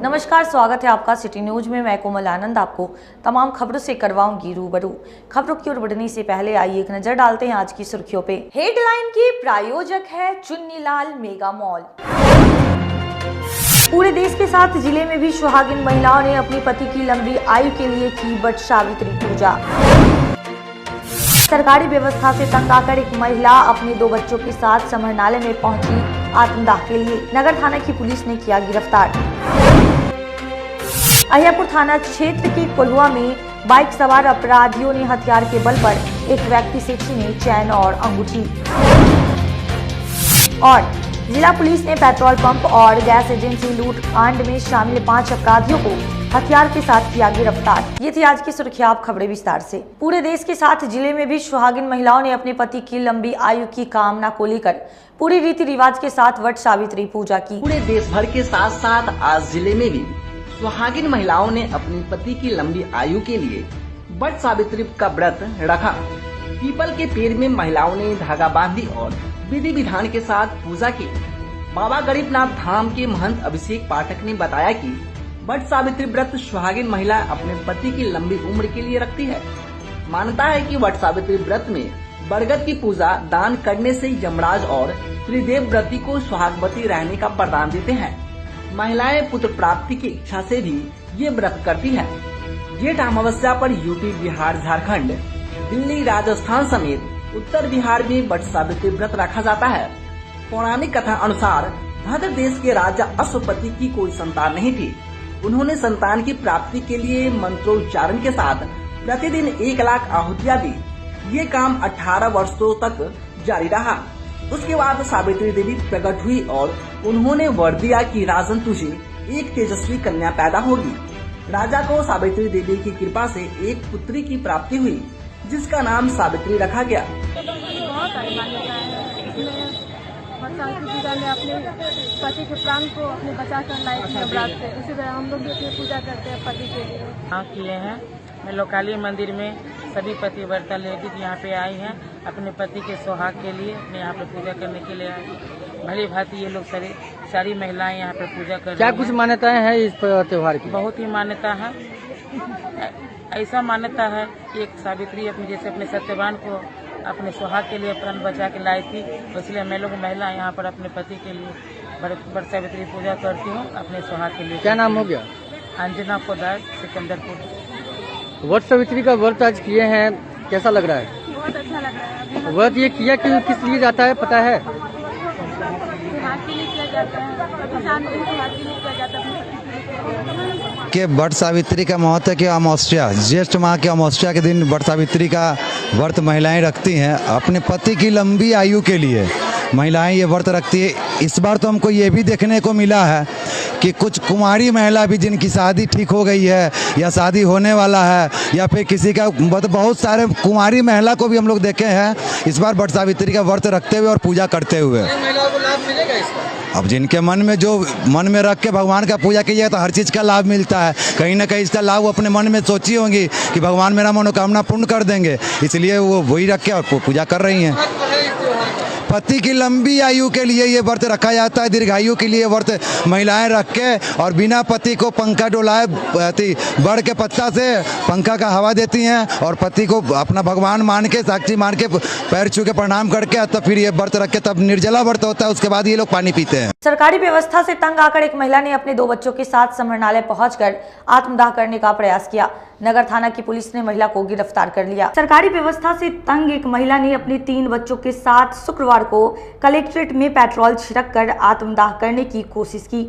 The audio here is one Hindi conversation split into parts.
नमस्कार, स्वागत है आपका सिटी न्यूज में। मैं कोमल आनंद आपको तमाम खबरों से करवाऊंगी रूबरू। खबरों की ओर बढ़ने से पहले आइए एक नजर डालते हैं आज की सुर्खियों पे। हेडलाइन की प्रायोजक है चुन्नीलाल मेगा मॉल। पूरे देश के साथ जिले में भी सुहागिन महिलाओं ने अपनी पति की लंबी आयु के लिए की वट सावित्री पूजा। सरकारी व्यवस्था से तंग आकर एक महिला अपने 2 बच्चों के साथ समरनालय में पहुंची आत्मदाह के लिए। नगर थाना की पुलिस ने किया गिरफ्तार। अहियापुर थाना क्षेत्र के कोल्हुआ में बाइक सवार अपराधियों ने हथियार के बल पर एक व्यक्ति से छीने चैन और अंगूठी। और जिला पुलिस ने पेट्रोल पंप और गैस एजेंसी लूट कांड में शामिल 5 अपराधियों को हथियार के साथ किया गिरफ्तार। ये थी आज की सुर्खियां, आप खबरें विस्तार से। पूरे देश के साथ जिले में भी सुहागिन महिलाओं ने अपने पति की लंबी आयु की कामना को लेकर पूरी रीति रिवाज के साथ वट सावित्री पूजा की। पूरे देश भर के साथ साथ आज जिले में भी सुहागिन महिलाओं ने अपने पति की लंबी आयु के लिए वट सावित्री का व्रत रखा। पीपल के पेड़ में महिलाओं ने धागा बांधी और विधि विधान के साथ पूजा की। बाबा गरीबनाथ धाम के महंत अभिषेक पाठक ने बताया कि वट सावित्री व्रत सुहागिन महिला अपने पति की लंबी उम्र के लिए रखती है। मान्यता है कि वट सावित्री व्रत में बरगद की पूजा दान करने से यमराज और त्रिदेव व्रती को सुहागवती रहने का वरदान देते हैं। महिलाएं पुत्र प्राप्ति की इच्छा से भी ये व्रत करती है। जेठ अमावस्या पर यूपी, बिहार, झारखंड, दिल्ली, राजस्थान समेत उत्तर बिहार में वट सावित्री व्रत रखा जाता है। पौराणिक कथा अनुसार भद्र देश के राजा अश्वपति की कोई संतान नहीं थी। उन्होंने संतान की प्राप्ति के लिए मंत्रोच्चारण के साथ प्रतिदिन 1 लाख आहुतियां दी। ये काम 18 वर्षों तक जारी रहा। उसके बाद सावित्री देवी प्रकट हुई और उन्होंने वर दिया कि राजन तुझे एक तेजस्वी कन्या पैदा होगी। राजा को सावित्री देवी की कृपा से एक पुत्री की प्राप्ति हुई, जिसका नाम सावित्री रखा गया। पूजा में अपने पति के प्राण को अपने बचा कर लाए थे यमराज से। इसी तरह हम लोग भी अपनी पूजा करते हैं पति के लिए। हाँ किए हैं। मैं लोकाली मंदिर में सभी पतिव्रता लेडीज यहाँ पे आई हैं अपने पति के सुहाग के लिए। अपने यहाँ पे पूजा करने के लिए आई। भली भांति ये लोग सारी महिलाएं यहाँ पे पूजा कर रही हैं। क्या कुछ मान्यताएं हैं इस त्योहार की? बहुत ही मान्यता है। ऐसा मान्यता है कि एक सावित्री अपने जैसे अपने सत्यवान को अपने सुहाग के लिए प्राण बचा के लाई थी, इसलिए मैं लोग महिला यहाँ पर अपने पति के लिए वट सावित्री पूजा करती हूँ अपने सुहाग के लिए। क्या नाम हो गया? अंजना पोदार, सिकंदरपुर। वट सावित्री का व्रत आज किए हैं, कैसा लग रहा है? बहुत अच्छा लग रहा है। व्रत ये किया कि किस लिए जाता है पता है? सुहाग के लिए किया जाता है, सुहाग के लिए किया जाता है। के वट सावित्री का महत्व कि अमावस्या, ज्येष्ठ माह के अमावस्या के दिन वट सावित्री का व्रत महिलाएं रखती हैं अपने पति की लंबी आयु के लिए। महिलाएं ये व्रत रखती है। इस बार तो हमको ये भी देखने को मिला है कि कुछ कुंवारी महिला भी जिनकी शादी ठीक हो गई है या शादी होने वाला है या फिर किसी का बहुत सारे कुंवारी महिला को भी हम लोग देखे हैं इस बार वट सावित्री का व्रत रखते हुए और पूजा करते हुए। महिलाओं को लाभ मिलेगा इसका? अब जिनके मन में जो मन में रख के भगवान का पूजा कीजिए तो हर चीज़ का लाभ मिलता है। कहीं ना कहीं इसका लाभ वो अपने मन में सोची होंगी कि भगवान मेरा मनोकामना पूर्ण कर देंगे, इसलिए वो वही रख के और पूजा कर रही हैं। पति की लंबी आयु के लिए ये व्रत रखा जाता है, दीर्घायु के लिए व्रत महिलाएं रख के और बिना पति को पंखा डोलाए बड़ के पत्ता से पंखा का हवा देती हैं और पति को अपना भगवान मान के, साक्षी मान के, पैर छू के प्रणाम करके तब फिर ये व्रत रख के तब निर्जला व्रत होता है। उसके बाद ये लोग पानी पीते हैं। सरकारी व्यवस्था से तंग आकर एक महिला ने अपने 2 बच्चों के साथ समरनालय पहुंचकर आत्मदाह करने का प्रयास किया। नगर थाना की पुलिस ने महिला को गिरफ्तार कर लिया। सरकारी व्यवस्था से तंग एक महिला ने अपने 3 बच्चों के साथ शुक्रवार को कलेक्ट्रेट में पेट्रोल छिड़क कर आत्मदाह करने की कोशिश की।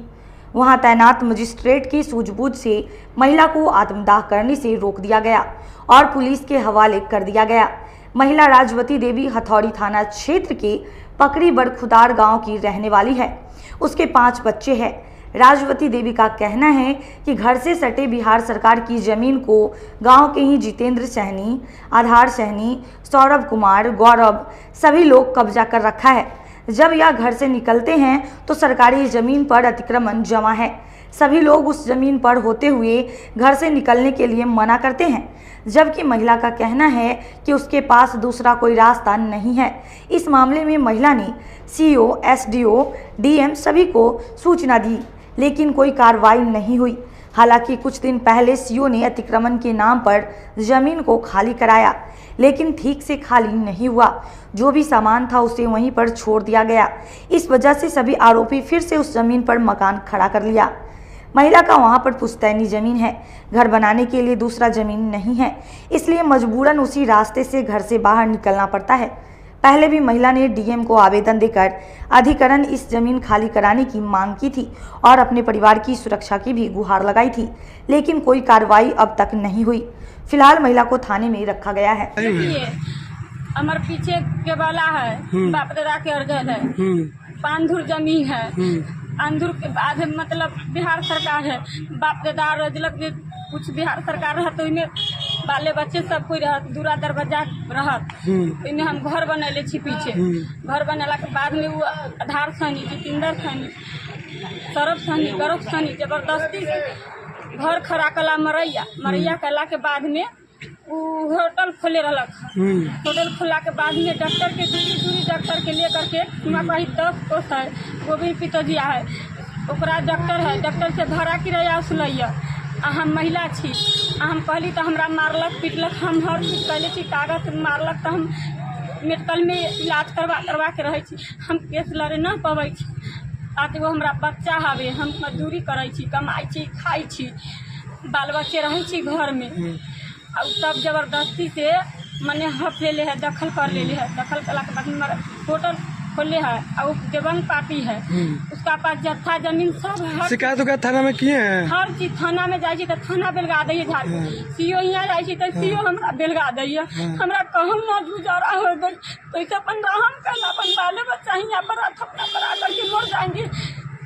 वहां तैनात मजिस्ट्रेट की सूझबूझ से महिला को आत्मदाह करने से रोक दिया गया और पुलिस के हवाले कर दिया गया। महिला राजवती देवी हथौड़ी थाना क्षेत्र के पकड़ी बड़खुदार गांव की रहने वाली है। उसके 5 बच्चे हैं। राजवती देवी का कहना है कि घर से सटे बिहार सरकार की जमीन को गांव के ही जितेंद्र सहनी, आधार सहनी, सौरभ कुमार, गौरव सभी लोग कब्जा कर रखा है। जब यह घर से निकलते हैं तो सरकारी जमीन पर अतिक्रमण जमा है। सभी लोग उस जमीन पर होते हुए घर से निकलने के लिए मना करते हैं, जबकि महिला का कहना है कि उसके पास दूसरा कोई रास्ता नहीं है। इस मामले में महिला ने सीओ, एसडीओ, डीएम सभी को सूचना दी, लेकिन कोई कार्रवाई नहीं हुई। हालांकि कुछ दिन पहले सीओ ने अतिक्रमण के नाम पर जमीन को खाली कराया, लेकिन ठीक से खाली नहीं हुआ। जो भी सामान था उसे वहीं पर छोड़ दिया गया। इस वजह से सभी आरोपी फिर से उस जमीन पर मकान खड़ा कर लिया। महिला का वहां पर पुश्तैनी जमीन है, घर बनाने के लिए दूसरा जमीन नहीं है, इसलिए मजबूरन उसी रास्ते से घर से बाहर निकलना पड़ता है। पहले भी महिला ने डीएम को आवेदन देकर अधिकरण इस जमीन खाली कराने की मांग की थी और अपने परिवार की सुरक्षा की भी गुहार लगाई थी, लेकिन कोई कार्रवाई अब तक नहीं हुई। फिलहाल महिला को थाने में रखा गया है। हमारे पीछे के वाला है, बाप दादा के अर्जन है, पानधुर जमीन है, अंधुर के बाद मतलब बिहार सरकार है, बाप दादा रजलक कुछ बिहार सरकार रहा तो इन्हें बाले बच्चे सब कोई रहत, दूरा दरवाजा रहत, इन्हें हम घर बनैले छी। पीछे घर बनेला के बाद में वो आधार सनी, जितेंद्र सनी, सरफ सनी, गरफ सनी जबरदस्ती घर खड़ा कला मरैया कला के बाद में वो होटल खोले रहलक। होटल खोला के बाद में डॉक्टर के दूरी डॉक्टर के लेकर के वहाँ पर 10 कोस है, वो भी पितजिया है, ओकरा डॉक्टर है, डॉक्टर से भाड़ा किराया उसलैया। हम महिला छी, हम कहली तो हमरा मारलक पीटलक, हम हर चीज कैले छी, कागज मारलक तो हम मेडिकल में इलाज करवा के रहे छी, हम केस लड़े न पबै छी। ताकि वो हमरा बच्चा हवे, हम मजदूरी करे छी, कमाई छी, खाई छी, बाल बच्चे रहे छी घर में। अब तब जबरदस्ती से मैंने हफ ले है, दखल कर ले है, दखल कला के बाद होटल खोले है और देवंग पार्टी है, उसका पास जत्था जमीन सब है। शिकायत हो गया थाना में किए हैं? हर चीज थाना में जाए तो थाना बेलगा दी झाड़, सीओ यहाँ जाए तो सीओ हमरा बेलगा दी, हमरा कहूँ न गुजारा हो गई तो इसे अपन रहम करना, अपन बाले बच्चा यहाँ पर थपना पर आकर के मर जाएंगे।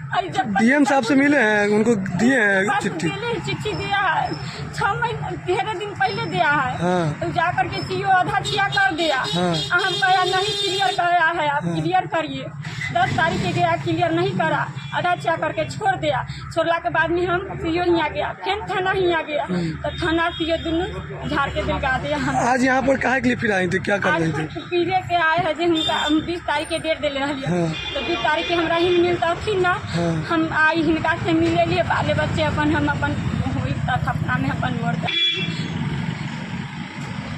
डीएम साहब से मिले हैं, उनको दिए हैं चिट्ठी? चिट्ठी दिया है, 6 महीने 13 दिन पहले दिया है। हाँ। तो जाकर के सीओ आधा छिया कर दिया। हाँ। हम कहा नहीं क्लियर कराया है, आप क्लियर करिए। 10 तारीख के गया, क्लियर नहीं करा, आधा छिया करके छोड़ दिया। छोड़ला के बाद में हम सीओ यहाँ गया, फिर थाना यहाँ गया, तो थाना सीओ दोनों झाड़ के दिलगा दिया। हम आज यहाँ पर काहे के लिए फिर आई थी, क्या कर रही थी? पीले के आए है, हम 20 तारीख के डेट दिले रही। तो 20 तारीख के हमरा ही मिलता थी ना, हम आई हिनका से मिले लिए, बाले बच्चे अपन हम अपन थपना में अपन मोड़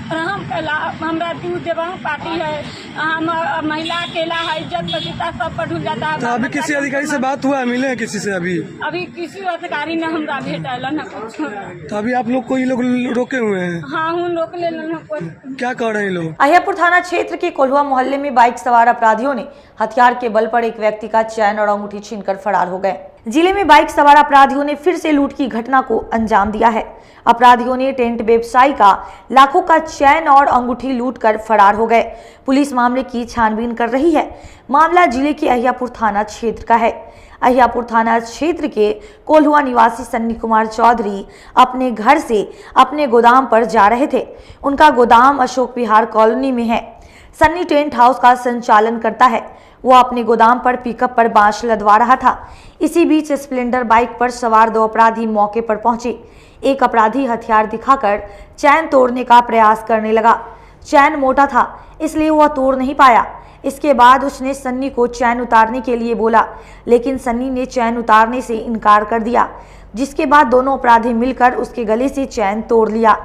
हम कैला, हमरा दूध देवंग पार्टी है, हम महिला अकेला है, इज्जत प्रतिष्ठा सब पर ढुल जाता है। तो अभी किसी अधिकारी से बात हुआ, मिले हैं किसी से? अभी किसी अधिकारी ने हमरा भेटल न कुछ। तो अभी आप लोग को ये लोग रोके हुए हैं? हाँ, हूँ रोक ले कोई। क्या कर रहे हैं लोग? अहियापुर थाना क्षेत्र के कोल्हुआ मोहल्ले में बाइक सवार अपराधियों ने हथियार के बल पर एक व्यक्ति का चैन और अंगूठी छीनकर फरार हो गए। जिले में बाइक सवार अपराधियों ने फिर से लूट की घटना को अंजाम दिया है। अपराधियों ने टेंट व्यवसायी का लाखों का चैन और अंगूठी लूटकर फरार हो गए। पुलिस मामले की छानबीन कर रही है। मामला जिले के अहियापुर थाना क्षेत्र का है। अहियापुर थाना क्षेत्र के कोल्हुआ निवासी सन्नी कुमार चौधरी अपने घर से अपने गोदाम पर जा रहे थे। उनका गोदाम अशोक विहार कॉलोनी में है। सन्नी टेंट हाउस का संचालन करता है। वो अपने गोदाम पर पिकअप पर बांस लदवा रहा था। इसी बीच स्प्लेंडर बाइक पर सवार 2 अपराधी मौके पर पहुंचे। एक अपराधी हथियार दिखाकर चैन तोड़ने का प्रयास करने लगा। चैन मोटा था, इसलिए वह तोड़ नहीं पाया। इसके बाद उसने सन्नी को चैन उतारने के लिए बोला, लेकिन सन्नी ने चैन उतारने से इनकार कर दिया, जिसके बाद दोनों अपराधी मिलकर उसके गले से चैन तोड़ लिया।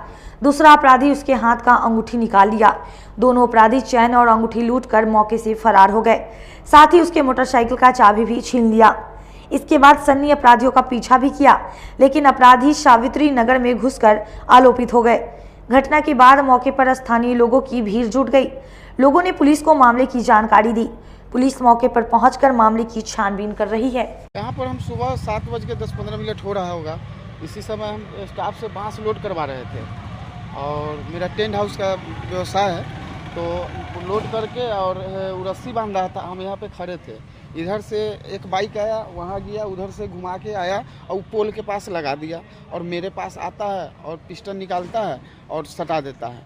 दूसरा अपराधी उसके हाथ का अंगूठी निकाल लिया। दोनों अपराधी चैन और अंगूठी लूटकर मौके से फरार हो गए। साथ ही उसके मोटरसाइकिल का चाबी भी छीन लिया। इसके बाद सन्नी अपराधियों का पीछा भी किया, लेकिन अपराधी सावित्री नगर में घुसकर आलोपित हो गए। घटना के बाद मौके पर स्थानीय लोगों की भीड़ जुट गई। लोगों ने पुलिस को मामले की जानकारी दी। पुलिस मौके पर पहुंचकर मामले की छानबीन कर रही है। यहाँ पर हम सुबह 7:10-15 हो रहा होगा, इसी समय हम स्टाफ से बांस लोड करवा रहे थे और मेरा टेंट हाउस का व्यवसाय है, तो लोड करके और रस्सी बांध रहा था। हम यहाँ पे खड़े थे, इधर से एक बाइक आया, वहाँ गया, उधर से घुमा के आया और पोल के पास लगा दिया और मेरे पास आता है और पिस्टन निकालता है और सटा देता है।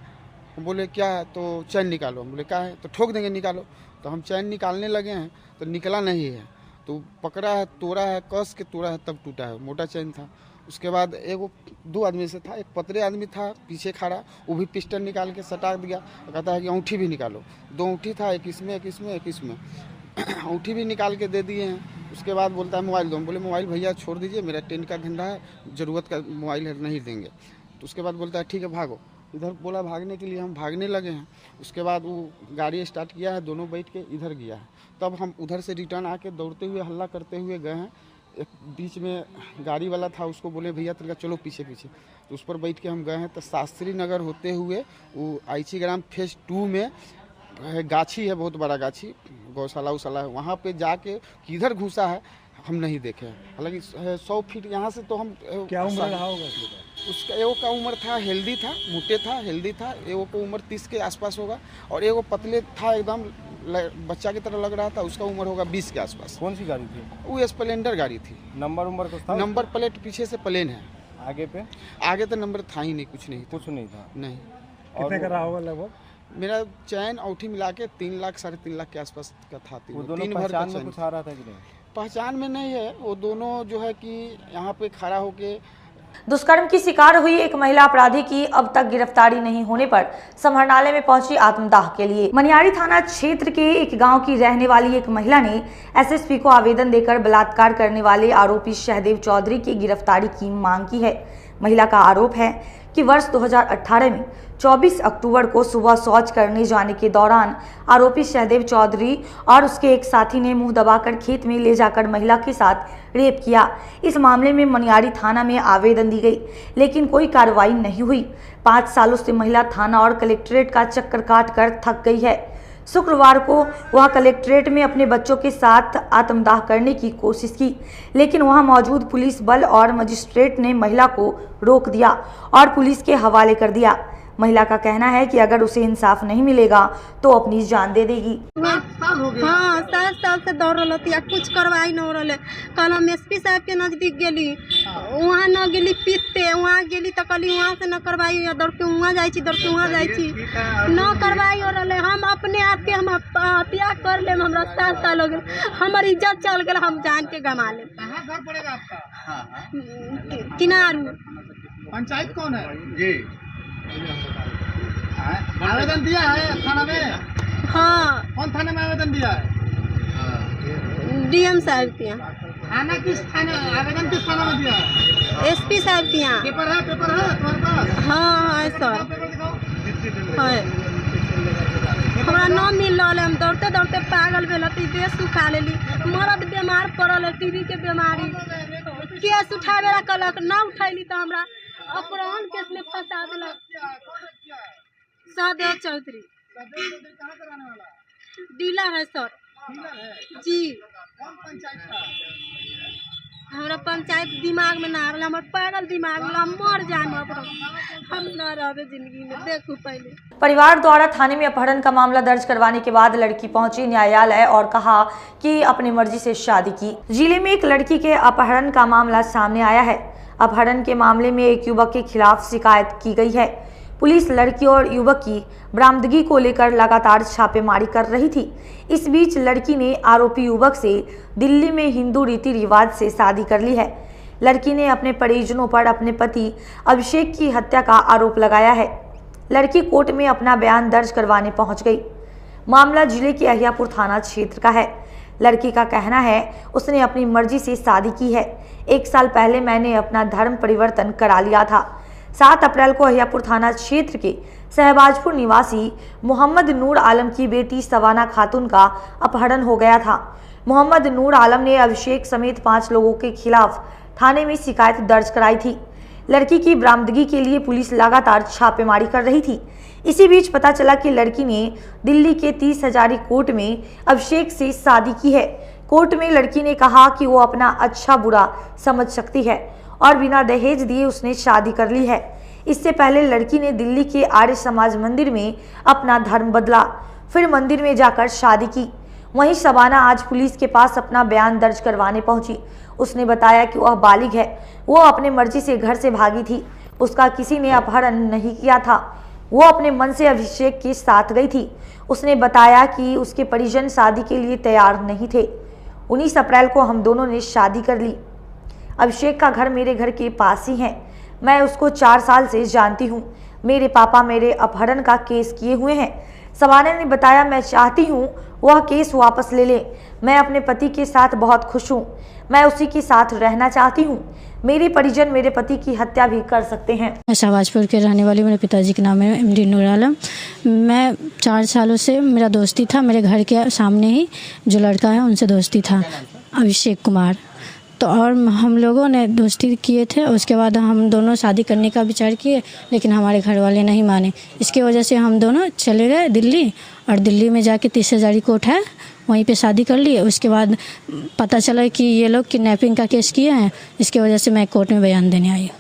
हम बोले क्या है, तो चैन निकालो। हम बोले क्या है, तो ठोक देंगे, निकालो। तो हम चैन निकालने लगे हैं तो निकला नहीं है, तो पकड़ा है, तोड़ा है, कस के तोड़ा है, तब टूटा है। मोटा चैन था। उसके बाद एक 2 आदमी से था, एक पतरे आदमी था पीछे खड़ा, वो भी पिस्टन निकाल के सटा दिया। कहता है कि अंगूठी भी निकालो। 2 अंगूठी था, एक इसमें एक इसमें एक इसमें। अंगूठी भी निकाल के दे दिए हैं। उसके बाद बोलता है मोबाइल दो। हम बोले मोबाइल भैया छोड़ दीजिए, मेरा टेंट का धंधा है, ज़रूरत का मोबाइल है, नहीं देंगे। तो उसके बाद बोलता है ठीक है भागो। इधर बोला भागने के लिए, हम भागने लगे हैं। उसके बाद वो गाड़ी स्टार्ट किया है, दोनों बैठ के इधर गया है। तब हम उधर से रिटर्न आके दौड़ते हुए हल्ला करते हुए गए हैं। एक बीच में गाड़ी वाला था, उसको बोले भैया तनिका चलो पीछे पीछे, तो उस पर बैठ के हम गए हैं। तो शास्त्री नगर होते हुए वो आईची ग्राम फेज 2 में गाछी है, बहुत बड़ा गाछी, गौशाला उशाला है, वहाँ पे जाके किधर घुसा है हम नहीं देखे। हालांकि 100 फीट यहाँ से तो हम क्या उम्र रहा होगा उसका? एगो का उम्र था हेल्दी था, मोटे था, हेल्दी था। एगो को उम्र 30 के आसपास होगा, और एगो पतले था, एकदम बच्चा की तरह लग रहा था। उसका उम्र होगा 20 के आसपास। कौन सी गाड़ी थी? वो स्प्लेंडर गाड़ी थी। नंबर कुछ था? नंबर प्लेट पीछे से प्लेन है, आगे पे आगे तो नंबर था ही नहीं, कुछ नहीं था। कुछ नहीं था। नहीं। कितने का रहा होगा लगभग? मेरा चैन औठी मिला के 3 लाख 3.5 लाख के आसपास का था। वो दोनों पहचान में कुछ आ रहा था कि नहीं? पहचान में नहीं है। वो दोनों जो है कि यहाँ पे खड़ा होके दुष्कर्म की शिकार हुई एक महिला अपराधी की अब तक गिरफ्तारी नहीं होने पर समाहरणालय में पहुंची आत्मदाह के लिए। मनियारी थाना क्षेत्र के एक गांव की रहने वाली एक महिला ने एसएसपी को आवेदन देकर बलात्कार करने वाले आरोपी सहदेव चौधरी की गिरफ्तारी की मांग की है। महिला का आरोप है कि वर्ष 2018 में 24 अक्टूबर को सुबह शौच करने जाने के दौरान आरोपी सहदेव चौधरी और उसके एक साथी ने मुंह दबाकर खेत में ले जाकर महिला के साथ रेप किया। इस मामले में मनियारी थाना में आवेदन दी गई, लेकिन कोई कार्रवाई नहीं हुई। 5 सालों से महिला थाना और कलेक्ट्रेट का चक्कर काट कर थक गई है। शुक्रवार को वह कलेक्ट्रेट में अपने बच्चों के साथ आत्मदाह करने की कोशिश की, लेकिन वहां मौजूद पुलिस बल और मजिस्ट्रेट ने महिला को रोक दिया और पुलिस के हवाले कर दिया। महिला का कहना है कि अगर उसे इंसाफ नहीं मिलेगा तो अपनी जान दे देगी। हाँ, 7 साल से दौड़ रही है, कुछ करवाई न रहा। कल हम एसपी साहब के नजदीक गेली, वहाँ न गेली पीते, वहाँ गेली तो कहली वहाँ से न करवाई, दौड़ के वहाँ जाई, न करवाई हो रहा। हम अपने आप के हम हत्या कर ले, हमरा 7 साल हो गए, हमारी इज्जत चल गए, हम जान के गमा ले। घर पड़ेगा आपका? किनारू। पंचायत कौन है जी? आवेदन दिया है थाना में? हाँ। कौन थाने में आवेदन दिया है? डीएम साहब के यहाँ। थाना किस थाने, आवेदन किस थाना में दिया है? एसपी साहब के यहाँ। पेपर है तुम्हारे पास? हाँ है सर, है। हमरा न मिल रहा है, हम दौड़ते दौड़ते पागल भेल, देह सुखा लेली, मरद बीमार पड़ल है, टीबी के बीमारी, केस उठावे कहलक, न उठैली तो हमरा अपहरण केस में फंसा दिलक। सहदेव चौधरी डीलर है सर जी। हमारा पंचायत दिमाग में ना आ रहा, हमारे पागल दिमाग में, हम मर जाए, हम न रहे जिंदगी में। देखो पहले परिवार द्वारा थाने में अपहरण का मामला दर्ज करवाने के बाद लड़की पहुंची न्यायालय और कहा कि अपनी मर्जी से शादी की। जिले में एक लड़की के अपहरण का मामला सामने आया है। अपहरण के मामले में एक युवक के खिलाफ शिकायत की गई है। पुलिस लड़की और युवक की बरामदगी को लेकर लगातार छापेमारी कर रही थी। इस बीच लड़की ने आरोपी युवक से दिल्ली में हिंदू रीति रिवाज से शादी कर ली है। लड़की ने अपने परिजनों पर अपने पति अभिषेक की हत्या का आरोप लगाया है। लड़की कोर्ट में अपना बयान दर्ज करवाने पहुंच गई। मामला जिले के अहियापुर थाना क्षेत्र का है। लड़की का कहना है उसने अपनी मर्जी से शादी की है। 1 साल पहले मैंने अपना धर्म परिवर्तन करा लिया था। 7 अप्रैल को अहियापुर थाना क्षेत्र के शहबाजपुर निवासी मोहम्मद नूर आलम की बेटी सवाना खातून का अपहरण हो गया था। मोहम्मद नूर आलम ने अभिषेक समेत 5 लोगों के खिलाफ थाने में शिकायत दर्ज कराई थी। लड़की की बरामदगी के लिए पुलिस लगातार छापेमारी कर रही थी। इसी बीच पता चला कि लड़की ने दिल्ली के 30 हजारी कोर्ट में अभिषेक से शादी की है। कोर्ट में लड़की ने कहा कि वो अपना अच्छा बुरा समझ सकती है और बिना दहेज दिए उसने शादी कर ली है। इससे पहले लड़की ने दिल्ली के आर्य समाज मंदिर में अपना धर्म बदला, फिर मंदिर में जाकर शादी की। वहीं शबाना आज पुलिस के पास अपना बयान दर्ज करवाने पहुंची। उसने बताया कि वह बालिग है, वो अपने मर्जी से घर से भागी थी, उसका किसी ने अपहरण नहीं किया था, वो अपने मन से अभिषेक के साथ गई थी। उसने बताया कि उसके परिजन शादी के लिए तैयार नहीं थे। 19 अप्रैल को हम दोनों ने शादी कर ली। अभिषेक का घर मेरे घर के पास ही है। मैं उसको 4 साल से जानती हूँ। मेरे पापा मेरे अपहरण का केस किए हुए हैं। शबाना ने बताया, मैं चाहती हूँ वह केस वापस ले ले। मैं अपने पति के साथ बहुत खुश हूँ। मैं उसी के साथ रहना चाहती हूँ। मेरे परिजन मेरे पति की हत्या भी कर सकते हैं। मैं शाहबाजपुर के रहने वाली, मेरे पिताजी के नाम है MD नूर आलम। मैं 4 सालों से मेरा दोस्ती था, मेरे घर के सामने ही जो लड़का है उनसे दोस्ती था, अभिषेक कुमार। तो और हम लोगों ने दोस्ती किए थे। उसके बाद हम दोनों शादी करने का विचार किए, लेकिन हमारे घर वाले नहीं माने। इसकी वजह से हम दोनों चले गए दिल्ली, और दिल्ली में जाके 30 हज़ारी कोर्ट है, वहीं पे शादी कर लिए। उसके बाद पता चला कि ये लोग किडनैपिंग का केस किए हैं। इसकी वजह से मैं कोर्ट में बयान देने आई।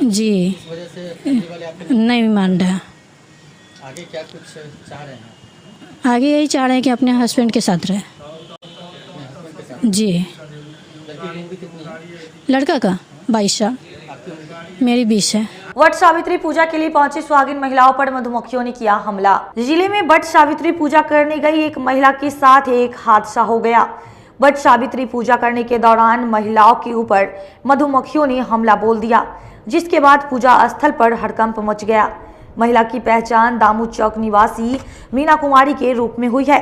जी नहीं मान रहा। आगे क्या कुछ चाह रहे हैं? आगे यही चाह रहे हैं कि अपने हस्बैंड के साथ रहे। जी। लड़का का 22 साल, मेरी 20 है। वट सावित्री पूजा के लिए पहुंची सुहागिन महिलाओं पर मधुमक्खियों ने किया हमला। जिले में वट सावित्री पूजा करने गई एक महिला के साथ एक हादसा हो गया। वट सावित्री पूजा करने के दौरान महिलाओं के ऊपर मधुमक्खियों ने हमला बोल दिया, जिसके बाद पूजा स्थल पर हड़कंप मच गया। महिला की पहचान दामू चौक निवासी मीना कुमारी के रूप में हुई है।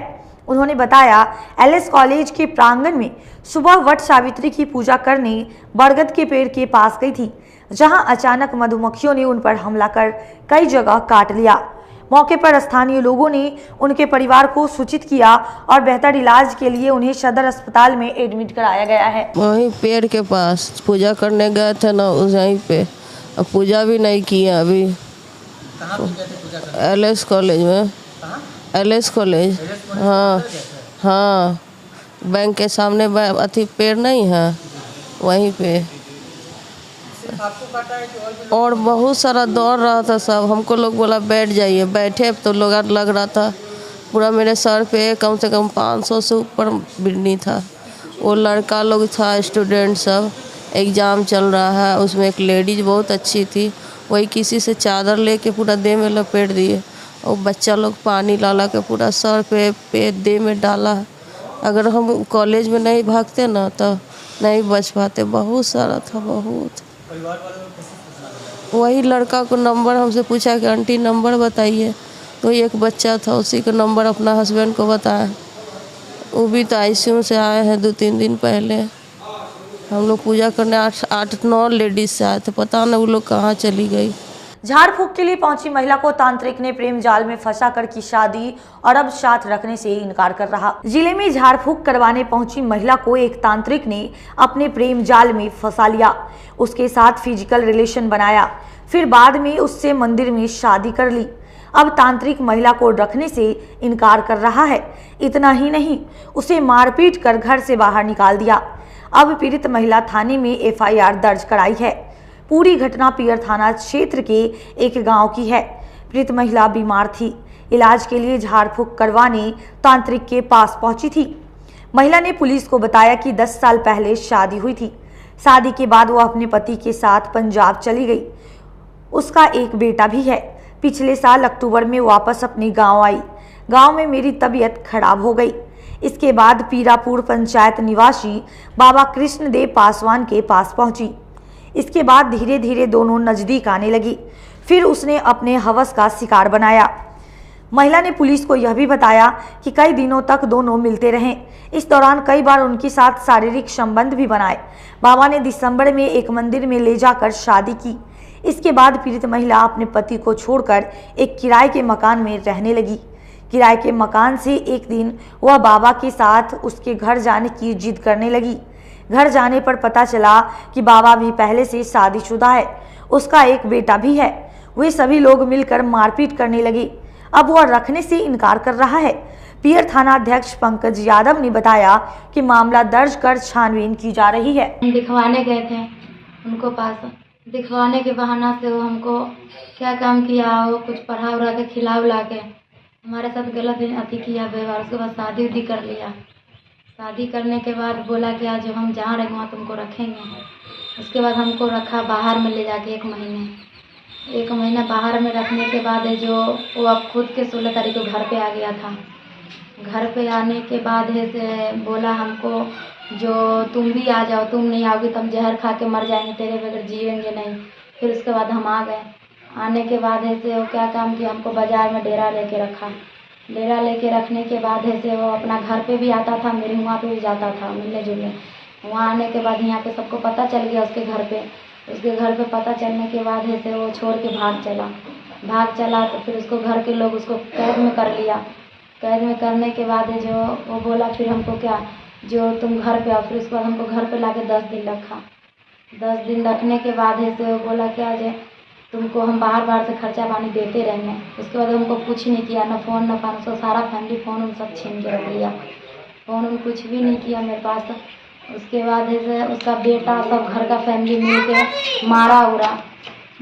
उन्होंने बताया, LS कॉलेज के प्रांगण में सुबह वट सावित्री की पूजा करने बरगद के पेड़ के पास गई थी, जहां अचानक मधुमक्खियों ने उन पर हमला कर कई जगह काट लिया। मौके पर स्थानीय लोगों ने उनके परिवार को सूचित किया और बेहतर इलाज के लिए उन्हें सदर अस्पताल में एडमिट कराया गया है। वहीं पेड़ के पास पूजा करने गए थे ना, वहीं पे अब पूजा भी नहीं किया अभी। LS कॉलेज में। LS college. हाँ हाँ, बैंक के सामने अथी पेड़ नहीं है, वहीं पे। और बहुत सारा दौड़ रहा था सब। हमको लोग बोला बैठ जाइए, बैठे तो लोग लग रहा था पूरा मेरे सर पे कम से कम 500 से ऊपर बिड़नी था। वो लड़का लोग था, स्टूडेंट सब, एग्ज़ाम चल रहा है। उसमें एक लेडीज बहुत अच्छी थी, वही किसी से चादर लेके पूरा देह में लपेट दिए। और बच्चा लोग पानी ला के पूरा सर पे देह में डाला। अगर हम कॉलेज में नहीं भागते ना तो नहीं बच पाते। बहुत सारा था, बहुत। वही लड़का को नंबर हमसे पूछा कि आंटी नंबर बताइए, तो एक बच्चा था, उसी का नंबर अपना हस्बैंड को बताया। वो भी तो ICU से आए हैं 2-3 दिन पहले। हम लोग पूजा करने 8-9 लेडीज से आए थे, पता नहीं वो लोग कहाँ चली गई। झाड़ फूक के लिए पहुंची महिला को तांत्रिक ने प्रेम जाल में फंसाकर की शादी और अब साथ रखने से इनकार कर रहा। जिले में झाड़ फूक करवाने पहुंची महिला को एक तांत्रिक ने अपने प्रेम जाल में फंसा लिया, उसके साथ फिजिकल रिलेशन बनाया, फिर बाद में उससे मंदिर में शादी कर ली। अब तांत्रिक महिला को रखने से इनकार कर रहा है। इतना ही नहीं, उसे मारपीट कर घर से बाहर निकाल दिया। अब पीड़ित महिला थाने में FIR दर्ज कराई है। पूरी घटना पियर थाना क्षेत्र के एक गांव की है। पीड़ित महिला बीमार थी, इलाज के लिए झाड़ फूक करवाने तांत्रिक के पास पहुंची थी। महिला ने पुलिस को बताया कि 10 साल पहले शादी हुई थी। शादी के बाद वो अपने पति के साथ पंजाब चली गई। उसका एक बेटा भी है। पिछले साल अक्टूबर में वापस अपने गाँव आई। गाँव में मेरी तबीयत खराब हो गई। इसके बाद पीरापुर पंचायत निवासी बाबा कृष्णदेव पासवान के पास पहुंची। इसके बाद धीरे धीरे दोनों नजदीक आने लगी। फिर उसने अपने हवस का शिकार बनाया। महिला ने पुलिस को यह भी बताया कि कई दिनों तक दोनों मिलते रहे। इस दौरान कई बार उनके साथ शारीरिक संबंध भी बनाए। बाबा ने दिसंबर में एक मंदिर में ले जाकर शादी की। इसके बाद पीड़ित महिला अपने पति को छोड़कर एक किराए के मकान में रहने लगी। किराए के मकान से एक दिन वह बाबा के साथ उसके घर जाने की जिद करने लगी। घर जाने पर पता चला कि बाबा भी पहले से शादीशुदा है, उसका एक बेटा भी है। वे सभी लोग मिलकर मारपीट करने लगे। अब वह रखने से इनकार कर रहा है। पियर थाना अध्यक्ष पंकज यादव ने बताया कि मामला दर्ज कर छानबीन की जा रही है। हम दिखवाने गए थे उनको पास, दिखवाने के बहाना से वो हमको क्या काम किया, वो कुछ पढ़ा उड़ा के खिला उला के हमारे साथ गलत अति किया व्यवहार। उसके बाद शादी उदी कर लिया। शादी करने के बाद बोला कि आज हम जहाँ रहेंगे वहाँ तुमको रखेंगे। उसके बाद हमको रखा बाहर में ले जाके 1 महीना बाहर में रखने के बाद जो वो अब खुद के 16 तारीख को घर पे आ गया था। घर पे आने के बाद है से बोला हमको जो तुम भी आ जाओ, तुम नहीं आओगे तो हम जहर खा के मर जाएंगे, तेरे बगैर जिएंगे नहीं। फिर उसके बाद हम आ गए। आने के बाद ऐसे वो क्या काम किया, हमको बाज़ार में डेरा लेके रखा। डेरा लेके रखने के बाद ऐसे वो अपना घर पे भी आता था, मेरे वहाँ पे भी जाता था मिलने जुलने। वहाँ आने के बाद यहाँ पे सबको पता चल गया उसके घर पे पता चलने के बाद ऐसे वो छोड़ के भाग चला। तो फिर उसको घर के लोग उसको कैद में कर लिया। कैद में करने के बाद जो वो बोला फिर हमको क्या, जो तुम घर पे आओ। फिर उसके बाद हमको घर पे लाके 10 दिन रखा। 10 दिन रखने के बाद ऐसे वो बोला क्या जे तुमको हम बाहर से खर्चा पानी देते रहेंगे। उसके बाद हमको कुछ नहीं किया, ना फ़ोन न फान, उसका सारा फैमिली फ़ोन उन सब छीन के रख लिया। फ़ोन उन कुछ भी नहीं किया मेरे पास। उसके बाद ऐसे उसका बेटा सब घर का फैमिली मिल के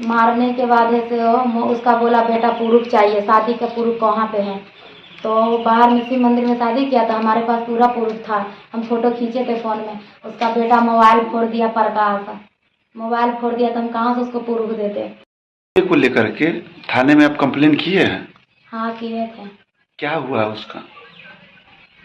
मारने के बाद ऐसे वो उसका बोला बेटा प्रूफ चाहिए, शादी का प्रूफ कहाँ पे है। तो बाहर में शिव मंदिर में शादी किया था, हमारे पास पूरा प्रूफ था, हम फ़ोटो खींचे थे फ़ोन में। उसका बेटा मोबाइल फोड़ दिया, प्रकाश मोबाइल फोड़ दिया, तो हम कहाँ से उसको प्रूफ देते। को लेकर के थाने में आप कंप्लेन किए हैं? हाँ किए थे। क्या हुआ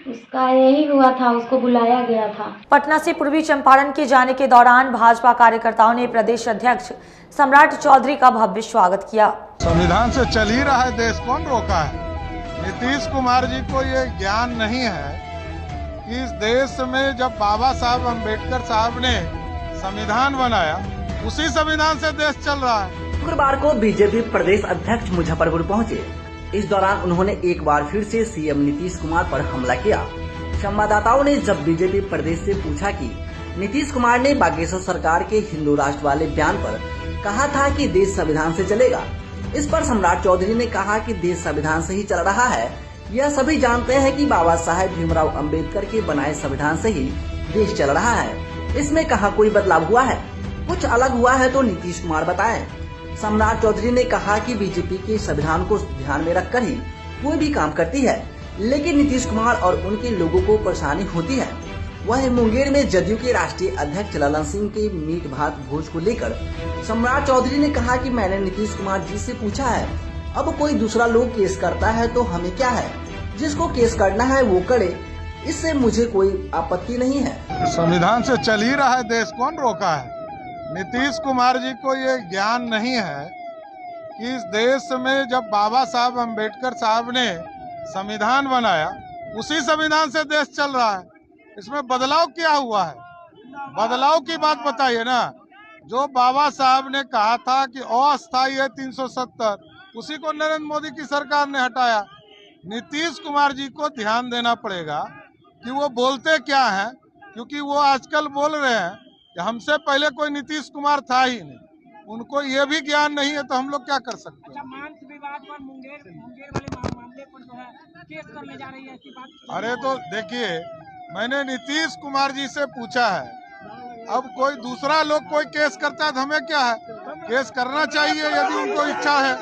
उसका यही हुआ था, उसको बुलाया गया था। पटना से पूर्वी चंपारण के जाने के दौरान भाजपा कार्यकर्ताओं ने प्रदेश अध्यक्ष सम्राट चौधरी का भव्य स्वागत किया। संविधान से चल ही रहा है देश, कौन रोका है? नीतीश कुमार जी को ये ज्ञान नहीं है कि इस देश में जब बाबा साहब अम्बेडकर साहब ने संविधान बनाया, उसी संविधान से देश चल रहा है। शुक्रवार को बीजेपी प्रदेश अध्यक्ष मुजफ्फरपुर पहुंचे। इस दौरान उन्होंने एक बार फिर से सीएम नीतीश कुमार पर हमला किया। संवाददाताओं ने जब बीजेपी प्रदेश से पूछा कि नीतीश कुमार ने बागेश्वर सरकार के हिंदू राष्ट्र वाले बयान पर कहा था कि देश संविधान से चलेगा, इस पर सम्राट चौधरी ने कहा कि देश संविधान से ही चल रहा है। यह सभी जानते हैं कि बाबा साहेब भीमराव अंबेडकर के बनाए संविधान से ही देश चल रहा है। इसमें कहाँ कोई बदलाव हुआ है? कुछ अलग हुआ है तो नीतीश कुमार बताएं। सम्राट चौधरी ने कहा कि बीजेपी के संविधान को ध्यान में रखकर ही कोई भी काम करती है, लेकिन नीतीश कुमार और उनके लोगों को परेशानी होती है। वह मुंगेर में जदयू के राष्ट्रीय अध्यक्ष ललन सिंह के मीट भात भोज को लेकर सम्राट चौधरी ने कहा कि मैंने नीतीश कुमार जी से पूछा है, अब कोई दूसरा लोग केस करता है तो हमें क्या है, जिसको केस करना है वो करे, इससे मुझे कोई आपत्ति नहीं है। संविधान से चल ही रहा है देश, कौन रोका है? नीतीश कुमार जी को ये ज्ञान नहीं है कि इस देश में जब बाबा साहब अम्बेडकर साहब ने संविधान बनाया, उसी संविधान से देश चल रहा है। इसमें बदलाव क्या हुआ है? बदलाव की बात बताइए ना। जो बाबा साहब ने कहा था कि अस्थायी है 370, उसी को नरेंद्र मोदी की सरकार ने हटाया। नीतीश कुमार जी को ध्यान देना पड़ेगा कि वो बोलते क्या हैं, क्योंकि वो आजकल बोल रहे हैं कि हमसे पहले कोई नीतीश कुमार था ही नहीं। उनको ये भी ज्ञान नहीं है तो हम लोग क्या कर सकते हैं? विवाद पर मुंगेर वाले मामले पर जो है केस करने जा रही है, ऐसी बात। अरे तो देखिए, मैंने नीतीश कुमार जी से पूछा है, अब कोई दूसरा लोग कोई केस करता है तो हमें क्या है? केस करना चाहिए यदि उनको इच्छा है।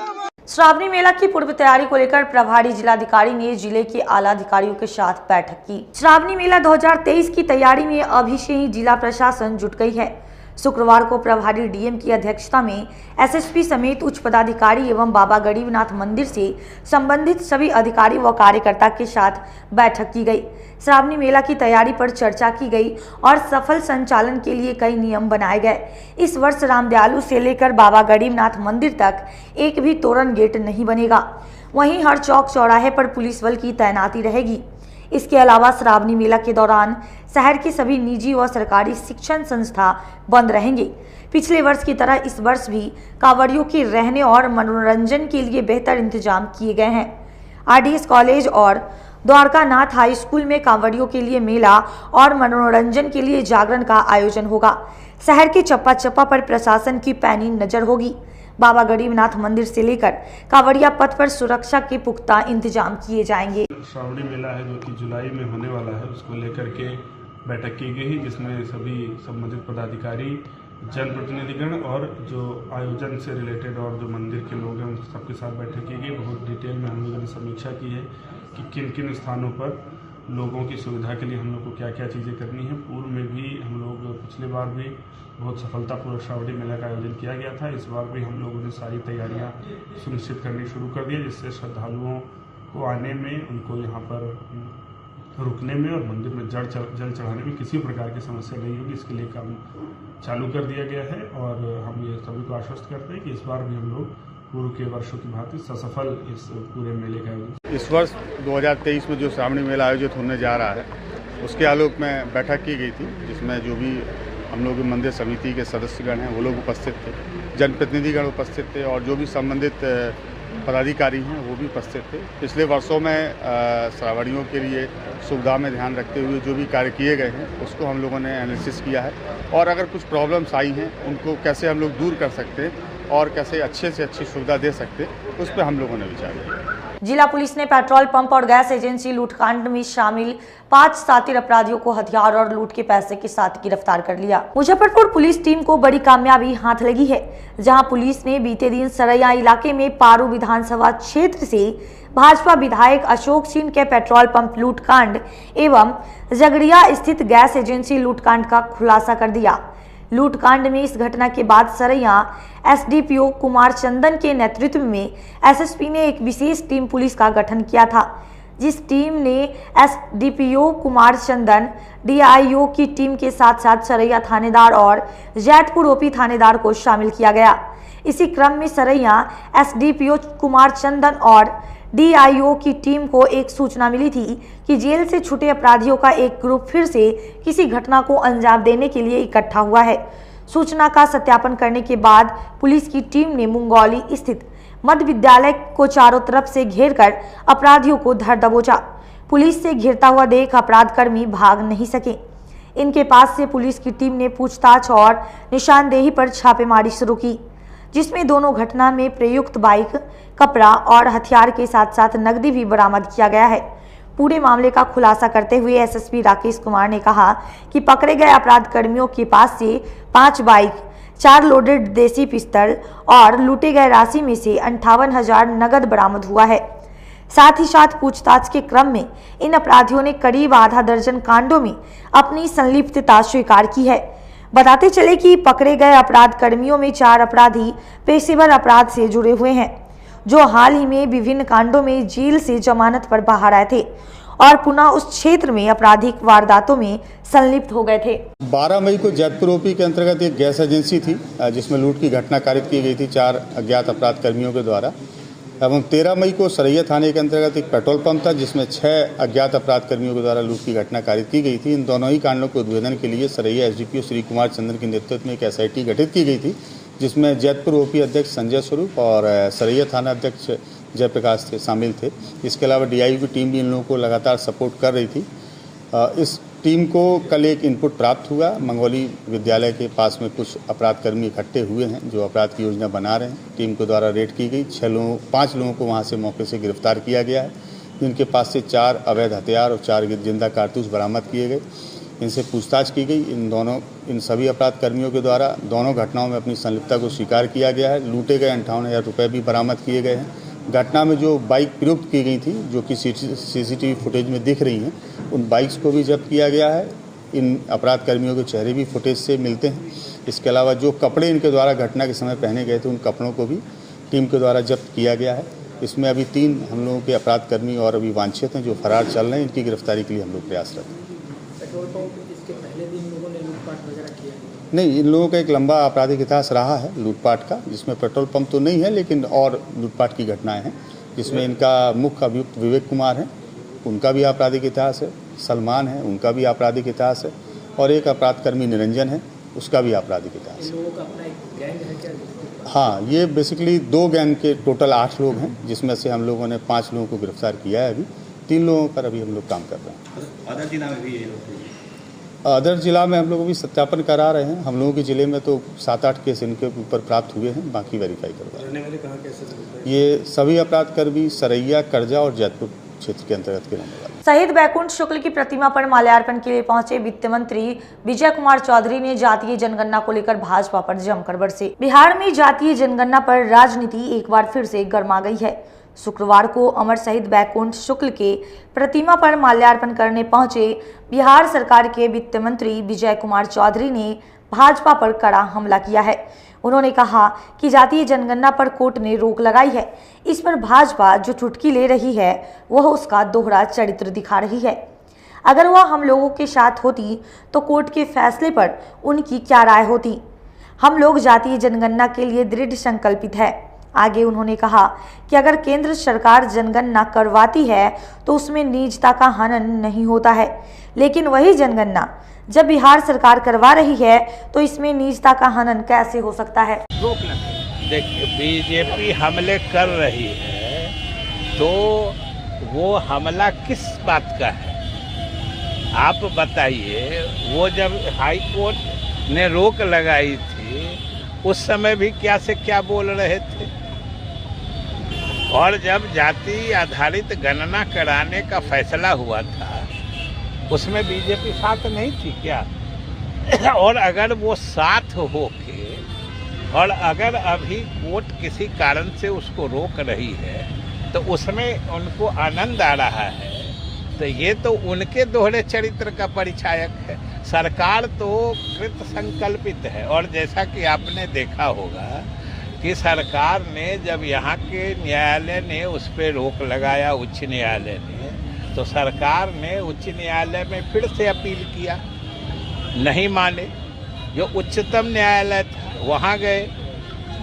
श्रावणी मेला की पूर्व तैयारी को लेकर प्रभारी जिलाधिकारी ने जिले के आला अधिकारियों के साथ बैठक की। श्रावणी मेला 2023 की तैयारी में अभी से ही जिला प्रशासन जुट गई है। शुक्रवार को प्रभारी डीएम की अध्यक्षता में एसएसपी समेत उच्च पदाधिकारी एवं बाबा गरीबनाथ मंदिर से संबंधित सभी अधिकारी व कार्यकर्ता के साथ बैठक की गई। श्रावणी मेला की तैयारी पर चर्चा की गई और सफल संचालन के लिए कई नियम बनाए गए। इस वर्ष रामदयालु से लेकर बाबा गरीबनाथ मंदिर तक एक भी तोरण गेट नहीं बनेगा। वहीं हर चौक चौराहे पर पुलिस बल की तैनाती रहेगी। इसके अलावा श्रावणी मेला के दौरान शहर के सभी निजी व सरकारी शिक्षण संस्था बंद रहेंगे। पिछले वर्ष की तरह इस वर्ष भी कांवड़ियों के रहने और मनोरंजन के लिए बेहतर इंतजाम किए गए हैं। आरडीएस कॉलेज और द्वारका नाथ हाई स्कूल में कांवड़ियों के लिए मेला और मनोरंजन के लिए जागरण का आयोजन होगा। शहर के चप्पा चप्पा पर प्रशासन की पैनी नजर होगी। बाबा गरीबनाथ मंदिर से लेकर कांवड़िया पथ पर सुरक्षा के पुख्ता इंतजाम किए जाएंगे। श्रावणी मेला है जो कि जुलाई में होने वाला है, उसको लेकर के बैठक की गई, जिसमें सभी संबंधित पदाधिकारी, जनप्रतिनिधिगण और जो आयोजन से रिलेटेड और जो मंदिर के लोग हैं उन सबके साथ बैठक की गई। बहुत डिटेल में हम लोगों ने समीक्षा की है कि किन किन स्थानों पर लोगों की सुविधा के लिए हम लोग को क्या क्या चीज़ें करनी है। पूर्व में भी हम लोग पिछले बार भी बहुत सफलतापूर्वक श्रावणी मेला का आयोजन किया गया था। इस बार भी हम लोगों ने सारी तैयारियां सुनिश्चित करनी शुरू कर दी, जिससे श्रद्धालुओं को आने में, उनको यहाँ पर रुकने में और मंदिर में जल चढ़ाने में किसी प्रकार की समस्या नहीं होगी। इसके लिए काम चालू कर दिया गया है और हम ये सभी को आश्वस्त करते हैं कि इस बार भी हम लोग पूर्व के वर्षों की भांति सफल इस पूरे मेले का आयोजन। इस वर्ष 2023 में जो श्रावणी मेला आयोजित होने जा रहा है उसके आलोक में बैठक की गई थी, जिसमें जो भी हम लोग मंदिर समिति के सदस्यगण हैं वो लोग उपस्थित थे, जनप्रतिनिधिगण उपस्थित थे और जो भी संबंधित पदाधिकारी हैं वो भी उपस्थित थे। पिछले वर्षों में श्रावणियों के लिए सुविधा में ध्यान रखते हुए जो भी कार्य किए गए हैं उसको हम लोगों ने एनालिसिस किया है और अगर कुछ प्रॉब्लम्स आई हैं उनको कैसे हम लोग दूर कर सकते हैं और कैसे अच्छे से अच्छी सुविधा दे सकते हैं उस पर हम लोगों ने विचार किया। जिला पुलिस ने पेट्रोल पंप और गैस एजेंसी लूटकांड में शामिल 5 शातिर अपराधियों को हथियार और लूट के पैसे के साथ गिरफ्तार कर लिया। मुजफ्फरपुर पुलिस टीम को बड़ी कामयाबी हाथ लगी है, जहां पुलिस ने बीते दिन सरैया इलाके में पारू विधानसभा क्षेत्र से भाजपा विधायक अशोक सिंह के पेट्रोल पंप लूटकांड एवं जगड़िया स्थित गैस एजेंसी लूटकांड का खुलासा कर दिया। लूटकांड में इस घटना के बाद सरैया एसडीपीओ कुमार चंदन के नेतृत्व में एसएसपी ने एक विशेष टीम पुलिस का गठन किया था, जिस टीम ने एसडीपीओ कुमार चंदन, डीआईओ की टीम के साथ साथ सरैया थानेदार और जैतपुर ओपी थानेदार को शामिल किया गया। इसी क्रम में सरैया एसडीपीओ कुमार चंदन और डीआईओ की टीम को एक सूचना मिली थी कि जेल से छूटे अपराधियों का एक ग्रुप फिर से किसी घटना को अंजाम देने के लिए इकट्ठा हुआ है। सूचना का सत्यापन करने के बाद पुलिस की टीम ने मुंगौली स्थित मध्य विद्यालय को चारों तरफ से घेरकर अपराधियों को धर दबोचा। पुलिस से घिरता हुआ देख अपराधकर्मी भाग नहीं सके। इनके पास से पुलिस की टीम ने पूछताछ और निशानदेही पर छापेमारी शुरू की, जिसमें दोनों घटना में प्रयुक्त बाइक, कपड़ा और हथियार के साथ साथ नकदी भी बरामद किया गया है। पूरे मामले का खुलासा करते हुए एसएसपी राकेश कुमार ने कहा कि पकड़े गए अपराध कर्मियों के पास से 5 बाइक, 4 लोडेड देसी पिस्तौल और लूटे गए राशि में से 58,000 नगद बरामद हुआ है। साथ ही साथ पूछताछ के क्रम में इन अपराधियों ने करीब आधा दर्जन कांडों में अपनी संलिप्तता स्वीकार की है। बताते चले कि पकड़े गए अपराध कर्मियों में 4 अपराधी पेशेवर अपराध से जुड़े हुए हैं, जो हाल ही में विभिन्न कांडों में जेल से जमानत पर बाहर आए थे और पुनः उस क्षेत्र में आपराधिक वारदातों में संलिप्त हो गए थे। 12 मई को जैतपुर ओपी के अंतर्गत एक गैस एजेंसी थी जिसमें लूट की घटना कारित की गई थी 4 अज्ञात अपराध कर्मियों के द्वारा, एवं 13 मई को सरैया थाने के अंतर्गत एक पेट्रोल पंप था जिसमें 6 अज्ञात अपराध कर्मियों के द्वारा लूट की घटना कारित की गई थी। इन दोनों ही कांडों के उद्भेदन के लिए सरैया एसडीपीओ श्री कुमार चंदन के नेतृत्व में एक एसआईटी गठित की गई थी, जिसमें जैतपुर ओपी अध्यक्ष संजय स्वरूप और सरैया थाना अध्यक्ष जयप्रकाश शामिल थे। इसके अलावा डीआईओ की टीम भी इन लोगों को लगातार सपोर्ट कर रही थी। इस टीम को कल एक इनपुट प्राप्त हुआ, मंगोली विद्यालय के पास में कुछ अपराधकर्मी इकट्ठे हुए हैं जो अपराध की योजना बना रहे हैं। टीम के द्वारा रेड की गई, 5 लोगों को वहां से मौके से गिरफ्तार किया गया है, जिनके पास से 4 अवैध हथियार और 4 जिंदा कारतूस बरामद किए गए। इनसे पूछताछ की गई। इन सभी अपराध कर्मियों के द्वारा दोनों घटनाओं में अपनी संलिप्तता को स्वीकार किया गया है। लूटे गए 58,000 रुपये भी बरामद किए गए हैं। घटना में जो बाइक प्रयुक्त की गई थी, जो कि सीसीटीवी फुटेज में दिख रही हैं, उन बाइक्स को भी जब्त किया गया है। इन अपराध कर्मियों के चेहरे भी फुटेज से मिलते हैं। इसके अलावा जो कपड़े इनके द्वारा घटना के समय पहने गए थे, उन कपड़ों को भी टीम के द्वारा जब्त किया गया है। इसमें अभी 3 हम लोगों के अपराध कर्मी और अभी वांछित हैं जो फरार चल रहे हैं। इनकी गिरफ्तारी के लिए हम लोग प्रयासरत हैं। नहीं, इन लोगों का एक लंबा आपराधिक इतिहास रहा है लूटपाट का, जिसमें पेट्रोल पंप तो नहीं है लेकिन और लूटपाट की घटनाएं हैं, जिसमें इनका मुख्य अभियुक्त विवेक कुमार है, उनका भी आपराधिक इतिहास है। सलमान है, उनका भी आपराधिक इतिहास है, और एक अपराधकर्मी निरंजन है, उसका भी आपराधिक इतिहास है। हाँ, ये बेसिकली 2 गैंग के टोटल 8 लोग हैं, जिसमें से हम लोगों ने 5 लोगों को गिरफ्तार किया है। अभी 3 लोगों पर अभी हम लोग काम कर रहे हैं। अदर जिला में हम लोग भी सत्यापन करा रहे हैं। हम लोगों के ज़िले में तो 7-8 केस इनके ऊपर प्राप्त हुए हैं, बाकी वेरीफाई करवा रहे हैं। ये सभी अपराध कर्मी सरैया, करजा और जैतपुर क्षेत्र के अंतर्गत के रहने वाले। शहीद बैकुंठ शुक्ल की प्रतिमा पर माल्यार्पण के लिए पहुंचे वित्त मंत्री विजय कुमार चौधरी ने जातीय जनगणना को लेकर भाजपा पर जमकर बरसे। बिहार में जातीय जनगणना पर राजनीति एक बार फिर से गर्मा गई है। शुक्रवार को अमर शहीद बैकुंठ शुक्ल के प्रतिमा पर माल्यार्पण करने पहुंचे बिहार सरकार के वित्त मंत्री विजय कुमार चौधरी ने भाजपा पर कड़ा हमला किया है। उन्होंने कहा कि जातीय जनगणना पर कोर्ट ने रोक लगाई है। इस पर भाजपा जो चुटकी ले रही है वह उसका दोहरा चरित्र दिखा रही है। अगर वह हम लोगों के साथ होती तो कोर्ट के फैसले पर उनकी क्या राय होती। हम लोग जातीय जनगणना के लिए दृढ़ संकल्पित है आगे उन्होंने कहा कि अगर केंद्र सरकार जनगणना करवाती है तो उसमें निजता का हनन नहीं होता है, लेकिन वही जनगणना जब बिहार सरकार करवा रही है तो इसमें निजता का हनन कैसे हो सकता है। देखिए, बीजेपी हमले कर रही है तो वो हमला किस बात का है आप बताइए। वो जब हाई कोर्ट ने रोक लगाई थी उस समय भी क्या से क्या बोल रहे थे, और जब जाति आधारित गणना कराने का फैसला हुआ था उसमें बीजेपी साथ नहीं थी क्या? और अगर वो साथ हो के और अगर अभी कोर्ट किसी कारण से उसको रोक रही है तो उसमें उनको आनंद आ रहा है, तो ये तो उनके दोहरे चरित्र का परिचायक है। सरकार तो कृत संकल्पित है, और जैसा कि आपने देखा होगा कि सरकार ने जब यहाँ के न्यायालय ने उस पर रोक लगाया, उच्च न्यायालय ने, तो सरकार ने उच्च न्यायालय में फिर से अपील किया, नहीं माने। जो उच्चतम न्यायालय था वहाँ गए,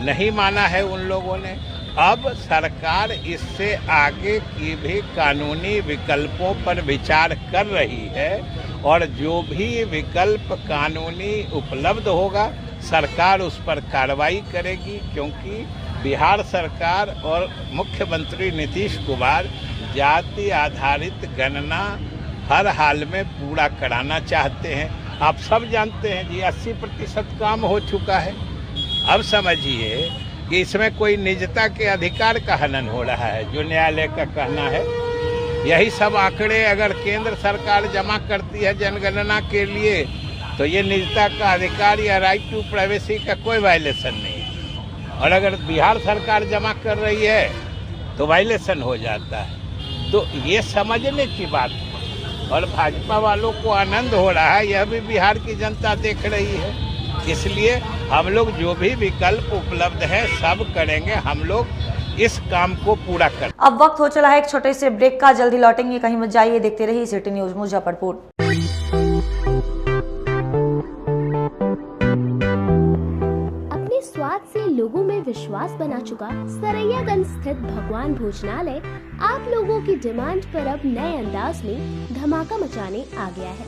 नहीं माना है उन लोगों ने। अब सरकार इससे आगे की भी कानूनी विकल्पों पर विचार कर रही है, और जो भी विकल्प कानूनी उपलब्ध होगा सरकार उस पर कार्रवाई करेगी, क्योंकि बिहार सरकार और मुख्यमंत्री नीतीश कुमार जाति आधारित गणना हर हाल में पूरा कराना चाहते हैं। आप सब जानते हैं जी 80% काम हो चुका है। अब समझिए कि इसमें कोई निजता के अधिकार का हनन हो रहा है, जो न्यायालय का कहना है। यही सब आंकड़े अगर केंद्र सरकार जमा करती है जनगणना के लिए तो ये निजता का अधिकार या राइट टू प्राइवेसी का कोई वायलेशन नहीं, और अगर बिहार सरकार जमा कर रही है तो वायलेशन हो जाता है। तो ये समझने की बात है, और भाजपा वालों को आनंद हो रहा है, यह भी बिहार की जनता देख रही है। इसलिए हम लोग जो भी विकल्प उपलब्ध है सब करेंगे, हम लोग इस काम को पूरा कर। अब वक्त हो चला है एक छोटे से ब्रेक का, जल्दी लौटेंगे, कहीं मत जाइए, देखते रहिए सिटी न्यूज मुजफ्फरपुर। अपने स्वाद से लोगों में विश्वास बना चुका सरैयागंज स्थित भगवान भोजनालय आप लोगों की डिमांड पर अब नए अंदाज में धमाका मचाने आ गया है।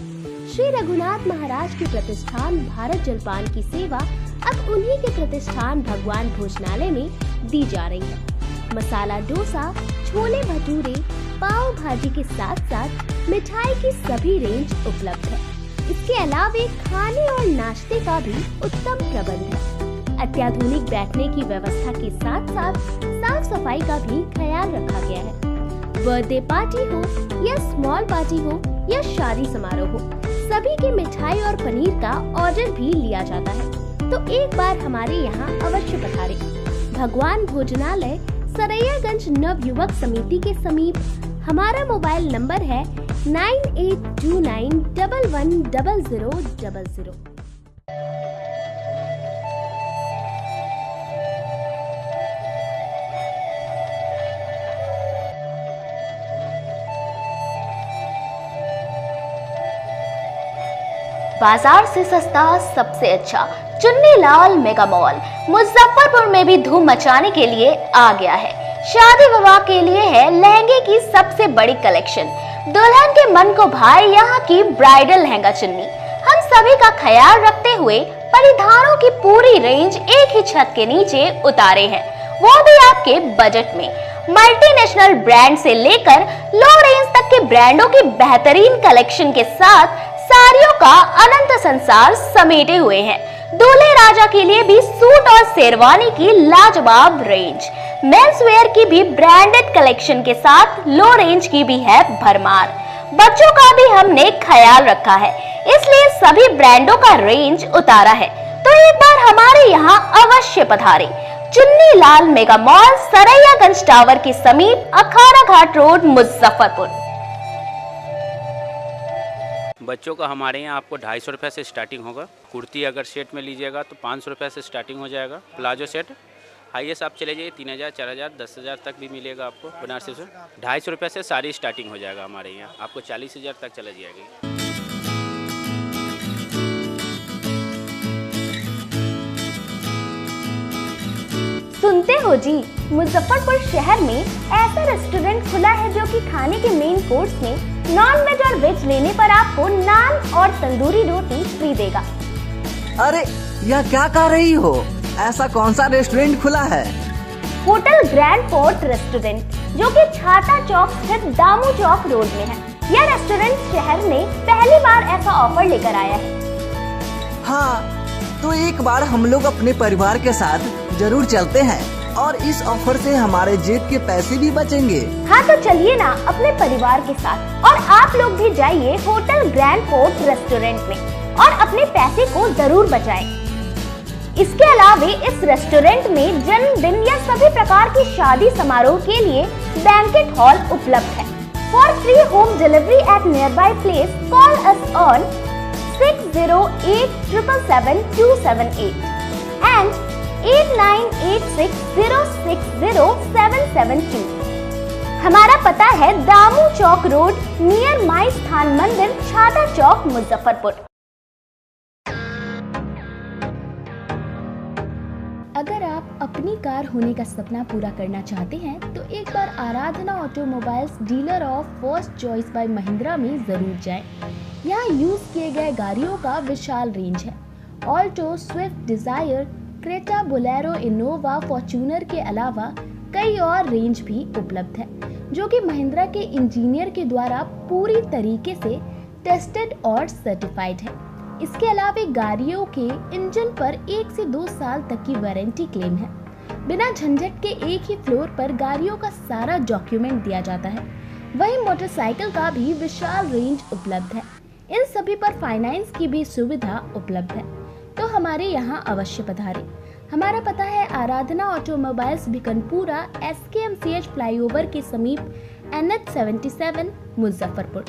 श्री रघुनाथ महाराज के प्रतिष्ठान भारत जलपान की सेवा अब उन्हीं के प्रतिष्ठान भगवान भोजनालय में दी जा रही है। मसाला डोसा, छोले भटूरे, पाव भाजी के साथ साथ मिठाई की सभी रेंज उपलब्ध है। इसके अलावे खाने और नाश्ते का भी उत्तम प्रबंध है। अत्याधुनिक बैठने की व्यवस्था के साथ साथ साफ सफाई का भी ख्याल रखा गया है। बर्थडे पार्टी हो या स्मॉल पार्टी हो या शादी समारोह हो, सभी की मिठाई और पनीर का ऑर्डर भी लिया जाता है। तो एक बार हमारे यहाँ अवश्य पधारें। भगवान भोजनालय सरैयागंज नव युवक समिति के समीप। हमारा मोबाइल नंबर है 9829110000। बाजार से सस्ता सबसे अच्छा चुन्नीलाल मेगा मॉल मुजफ्फरपुर में भी धूम मचाने के लिए आ गया है। शादी विवाह के लिए है लहंगे की सबसे बड़ी कलेक्शन। दुल्हन के मन को भाए यहाँ की ब्राइडल लहंगा चुन्नी। हम सभी का ख्याल रखते हुए परिधानों की पूरी रेंज एक ही छत के नीचे उतारे हैं, वो भी आपके बजट में। मल्टीनेशनल ब्रांड से लेकर लो रेंज तक के ब्रांडों की बेहतरीन कलेक्शन के साथ साड़ियों का अनंत संसार समेटे हुए हैं। दूल्हे राजा के लिए भी सूट और शेरवानी की लाजवाब रेंज। मेंस वेयर की भी ब्रांडेड कलेक्शन के साथ लो रेंज की भी है भरमार। बच्चों का भी हमने ख्याल रखा है, इसलिए सभी ब्रांडों का रेंज उतारा है। तो एक बार हमारे यहाँ अवश्य पधारें। Chunnilal mega mall Saraiyaganj tower के समीप, अखाड़ा घाट रोड, मुजफ्फरपुर। बच्चों का हमारे यहाँ आपको 250 रुपये से स्टार्टिंग होगा। कुर्ती अगर सेट में लीजिएगा तो 500 रुपये से स्टार्टिंग हो जाएगा। प्लाजो सेट हाईएस्ट आप चले जाइए 3000, 4000, 10,000 तक भी मिलेगा आपको बनारसी से। 250 रुपये से सारी स्टार्टिंग हो जाएगा हमारे यहाँ, आपको 40,000 तक चला जाएगी। सुंदर सुनते हो जी, मुजफ्फरपुर शहर में ऐसा रेस्टोरेंट खुला है जो कि खाने के मेन कोर्स में नॉन वेज और वेज लेने पर आपको नान और तंदूरी रोटी फ्री देगा। अरे यह क्या कह रही हो? ऐसा कौन सा रेस्टोरेंट खुला है? होटल ग्रैंड फोर्ट रेस्टोरेंट, जो कि छाता चौक स्थित दामू चौक रोड में है। यह रेस्टोरेंट शहर में पहली बार ऐसा ऑफर लेकर आया है। हाँ, तो एक बार हम लोग अपने परिवार के साथ जरूर चलते हैं और इस ऑफर से हमारे जेब के पैसे भी बचेंगे। हाँ तो चलिए ना अपने परिवार के साथ, और आप लोग भी जाइए होटल ग्रैंड फोर्ट रेस्टोरेंट में और अपने पैसे को जरूर बचाएं। इसके अलावा इस रेस्टोरेंट में जन्मदिन या सभी प्रकार की शादी समारोह के लिए बैंकेट हॉल उपलब्ध है। For free home delivery at near by place call us on 6087777278 and 8986060772। हमारा पता है दामू चौक रोड नियर माई स्थान मंदिर, छाता चौक, मुजफ्फरपुर। अगर आप अपनी कार होने का सपना पूरा करना चाहते हैं तो एक बार Aradhana automobiles dealer of first choice by Mahindra में जरूर जाएं। यहाँ यूज किए गए गाड़ियों का विशाल रेंज है। Alto, Swift Dzire, Creta, Bolero, Innova, Fortuner के अलावा कई और रेंज भी उपलब्ध है, जो कि महिंद्रा के इंजीनियर के द्वारा पूरी तरीके से टेस्टेड और सर्टिफाइड है। इसके अलावा गाड़ियों के इंजन पर 1 से 2 साल तक की वारंटी क्लेम है। बिना झंझट के एक ही फ्लोर पर गाड़ियों का सारा डॉक्यूमेंट दिया जाता है। वहीं मोटरसाइकिल का भी विशाल रेंज उपलब्ध है। इन सभी पर फाइनेंस की भी सुविधा उपलब्ध है, तो हमारे यहाँ अवश्य पधारें। हमारा पता है आराधना ऑटोमोबाइल्स भिकनपुरा, SKMCH फ्लाईओवर के समीप, NH77, मुजफ्फरपुर।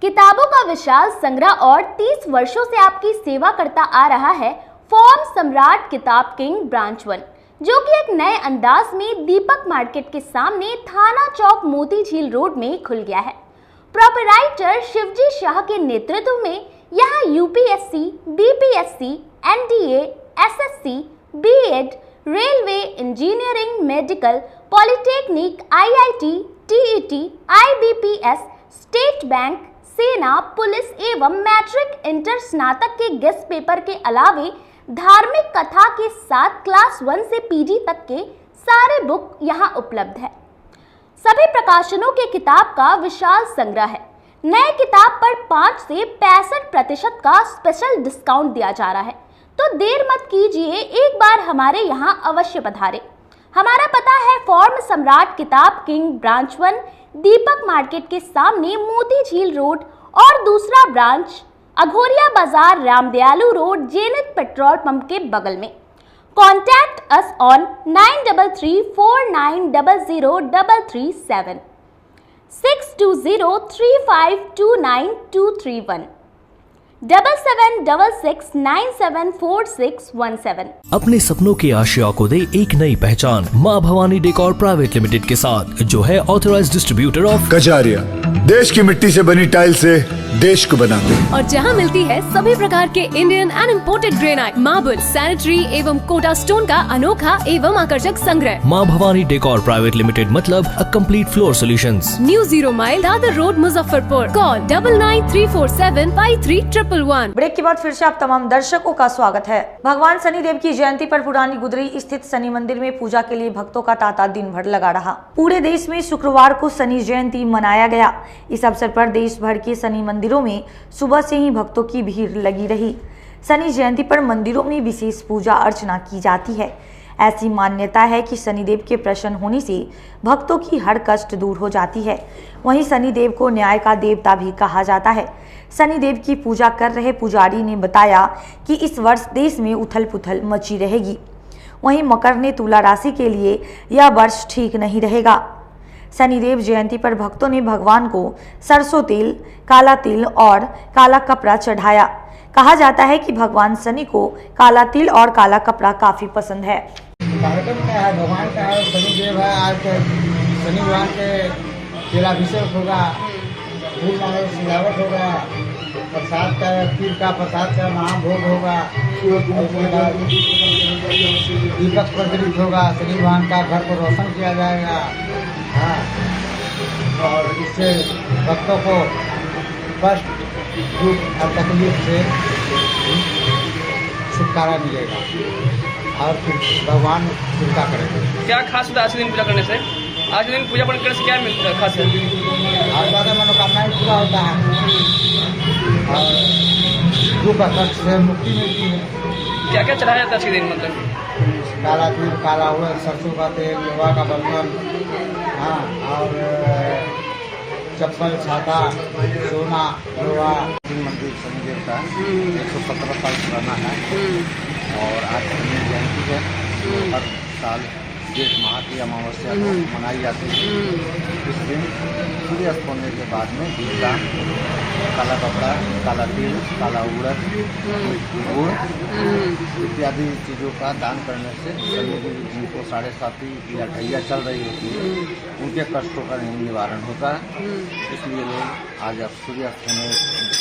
किताबों का विशाल संग्रह और 30 वर्षों से आपकी सेवा करता आ रहा है फॉर्म सम्राट किताब किंग ब्रांच 1, जो कि एक नए अंदाज में दीपक मार्केट के सामने थाना चौक मोती झील रोड में खुल गया है। प्रोपराइटर शिवजी शाह के नेतृत्व में यहाँ UPSC, BPSC, NDA, SSC, B.Ed, railway, engineering, medical, polytechnic, IIT, TET, IBPS, state bank, सेना, पुलिस एवं मैट्रिक इंटर स्नातक के गेस्ट पेपर के अलावे धार्मिक कथा के साथ क्लास 1 से PG तक के सारे बुक यहाँ उपलब्ध है। सभी प्रकाशनों के किताब का विशाल संग्रह है। नए किताब पर 5 से 65% का स्पेशल डिस्काउंट दिया जा रहा है, तो देर मत कीजिए, एक बार हमारे यहाँ अवश्य पधारें। हमारा पता है फॉर्म सम्राट किताब किंग ब्रांच 1, दीपक मार्केट के सामने मोती झील रोड, और दूसरा ब्रांच अघोरिया बाजार, Ramdayalu road, Jenit petrol pump के बगल में। Contact us on 9334900337, 6203529231, 7766974617। अपने सपनों की आशिया को दे एक नई पहचान माँ भवानी डेकोर प्राइवेट लिमिटेड के साथ, जो है ऑथराइज्ड डिस्ट्रीब्यूटर ऑफ कजारिया। देश की मिट्टी से बनी टाइल से देश को बनाते हैं, और जहां मिलती है सभी प्रकार के Indian and imported granite, marble, sanitary एवं कोटा स्टोन का अनोखा एवं आकर्षक संग्रह। माँ भवानी डेकोर प्राइवेट लिमिटेड मतलब a complete floor solutions. New 0 mile Dadar road, Muzaffarpur. Call 9934753111। Break के बाद फिर से आप तमाम दर्शकों का स्वागत है। भगवान शनिदेव की जयंती पर पुरानी गुदरी स्थित शनि मंदिर में पूजा के लिए भक्तों का तांता दिन भर लगा रहा। पूरे देश में शुक्रवार को शनि जयंती मनाया गया। इस अवसर पर देश भर के शनि मंदिरों में सुबह से ही भक्तों की भीड़ लगी रही। शनि जयंती पर मंदिरों में विशेष पूजा अर्चना की जाती है। ऐसी मान्यता है कि शनिदेव के प्रसन्न होने से भक्तों की हर कष्ट दूर हो जाती है। वहीं शनिदेव को न्याय का देवता भी कहा जाता है। शनिदेव की पूजा कर रहे पुजारी ने बताया कि इस वर्ष देश में उथल पुथल मची रहेगी। वहीं मकर ने तुला राशि के लिए यह वर्ष ठीक नहीं रहेगा। शनिदेव जयंती पर भक्तों ने भगवान को सरसों तेल, काला तिल और काला कपड़ा चढ़ाया। कहा जाता है कि भगवान शनि को काला तिल और काला कपड़ा काफी पसंद है। कार्यक्रम का है, भगवान का है, शनिदेव है। आज शनि भगवान के तिलाभिषेक होगा, फूल माला सजावट होगा, प्रसाद का, खीर का प्रसाद का महाभोग होगा। और उसके बाद दीपक प्रज्वलित होगा, शनि भगवान का घर को रोशन किया जाएगा। हाँ, और इससे भक्तों को कष्ट दुख और तकलीफ से छुटकारा मिलेगा और फिर भगवान कृपा करेंगे। क्या खास होता है आज के दिन पूजा करने से? आज के दिन पूजा करने से क्या मिलता है खास है? और ज़्यादा मनोकामनाएं पूरा होता है और दुख और कष्ट से मुक्ति मिलती है। क्या क्या चढ़ाया जाता है आज के दिन? मतलब काला तिल, काला उड़द, सरसों का तेल, लोहा का बर्तन, हाँ, और चप्पल, छाता, सोना, लोहा। मंदिर शनिदेव का 117 साल पुराना है और आज शनि जयंती है। हर साल जेठ माह की अमावस्या को मनाई जाती है। इस दिन सूर्यास्त होने के बाद में दीपदान, काला कपड़ा, काला तिल, काला उड़द, गुड़ इत्यादि चीज़ों का दान करने से शनि जिनको 7.5 या ढैया चल रही होती है उनके कष्टों का निवारण होता है। इसलिए लोग आज अब सूर्यास्त होने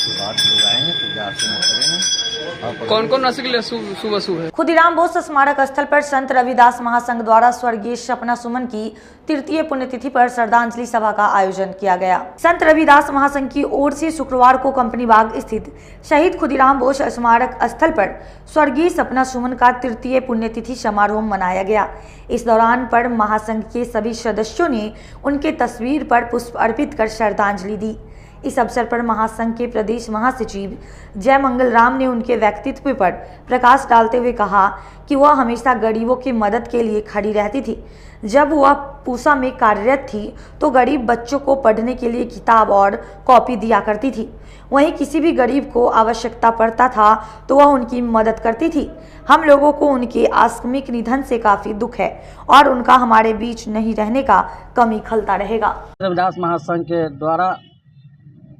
के बाद लोग आए हैं, पूजा अर्चना करेंगे। कौन कौन राशि के लिए शुभ अशुभ है? खुदीराम बोस स्मारक स्थल पर संत रविदास महासंघ द्वारा स्वर्गीय सपना सुमन की तृतीय पुण्यतिथि पर श्रद्धांजलि सभा का आयोजन किया गया। संत रविदास महासंघ की ओर से शुक्रवार को कंपनी बाग स्थित शहीद खुदीराम बोस स्मारक स्थल पर स्वर्गीय सपना सुमन का तृतीय पुण्यतिथि समारोह मनाया गया। इस दौरान पर महासंघ के सभी सदस्यों ने उनके तस्वीर पर पुष्प अर्पित कर श्रद्धांजलि दी। इस अवसर पर महासंघ के प्रदेश महासचिव जय मंगल राम ने उनके व्यक्तित्व पर प्रकाश डालते हुए कहा कि वह हमेशा गरीबों की मदद के लिए खड़ी रहती थी। जब वह पूसा में कार्यरत थी तो गरीब बच्चों को पढ़ने के लिए किताब और कॉपी दिया करती थी। वहीं किसी भी गरीब को आवश्यकता पड़ता था तो वह उनकी मदद करती थी। हम लोगों को उनके आकस्मिक निधन से काफ़ी दुख है और उनका हमारे बीच नहीं रहने का कमी खलता रहेगा। रविदास महासंघ के द्वारा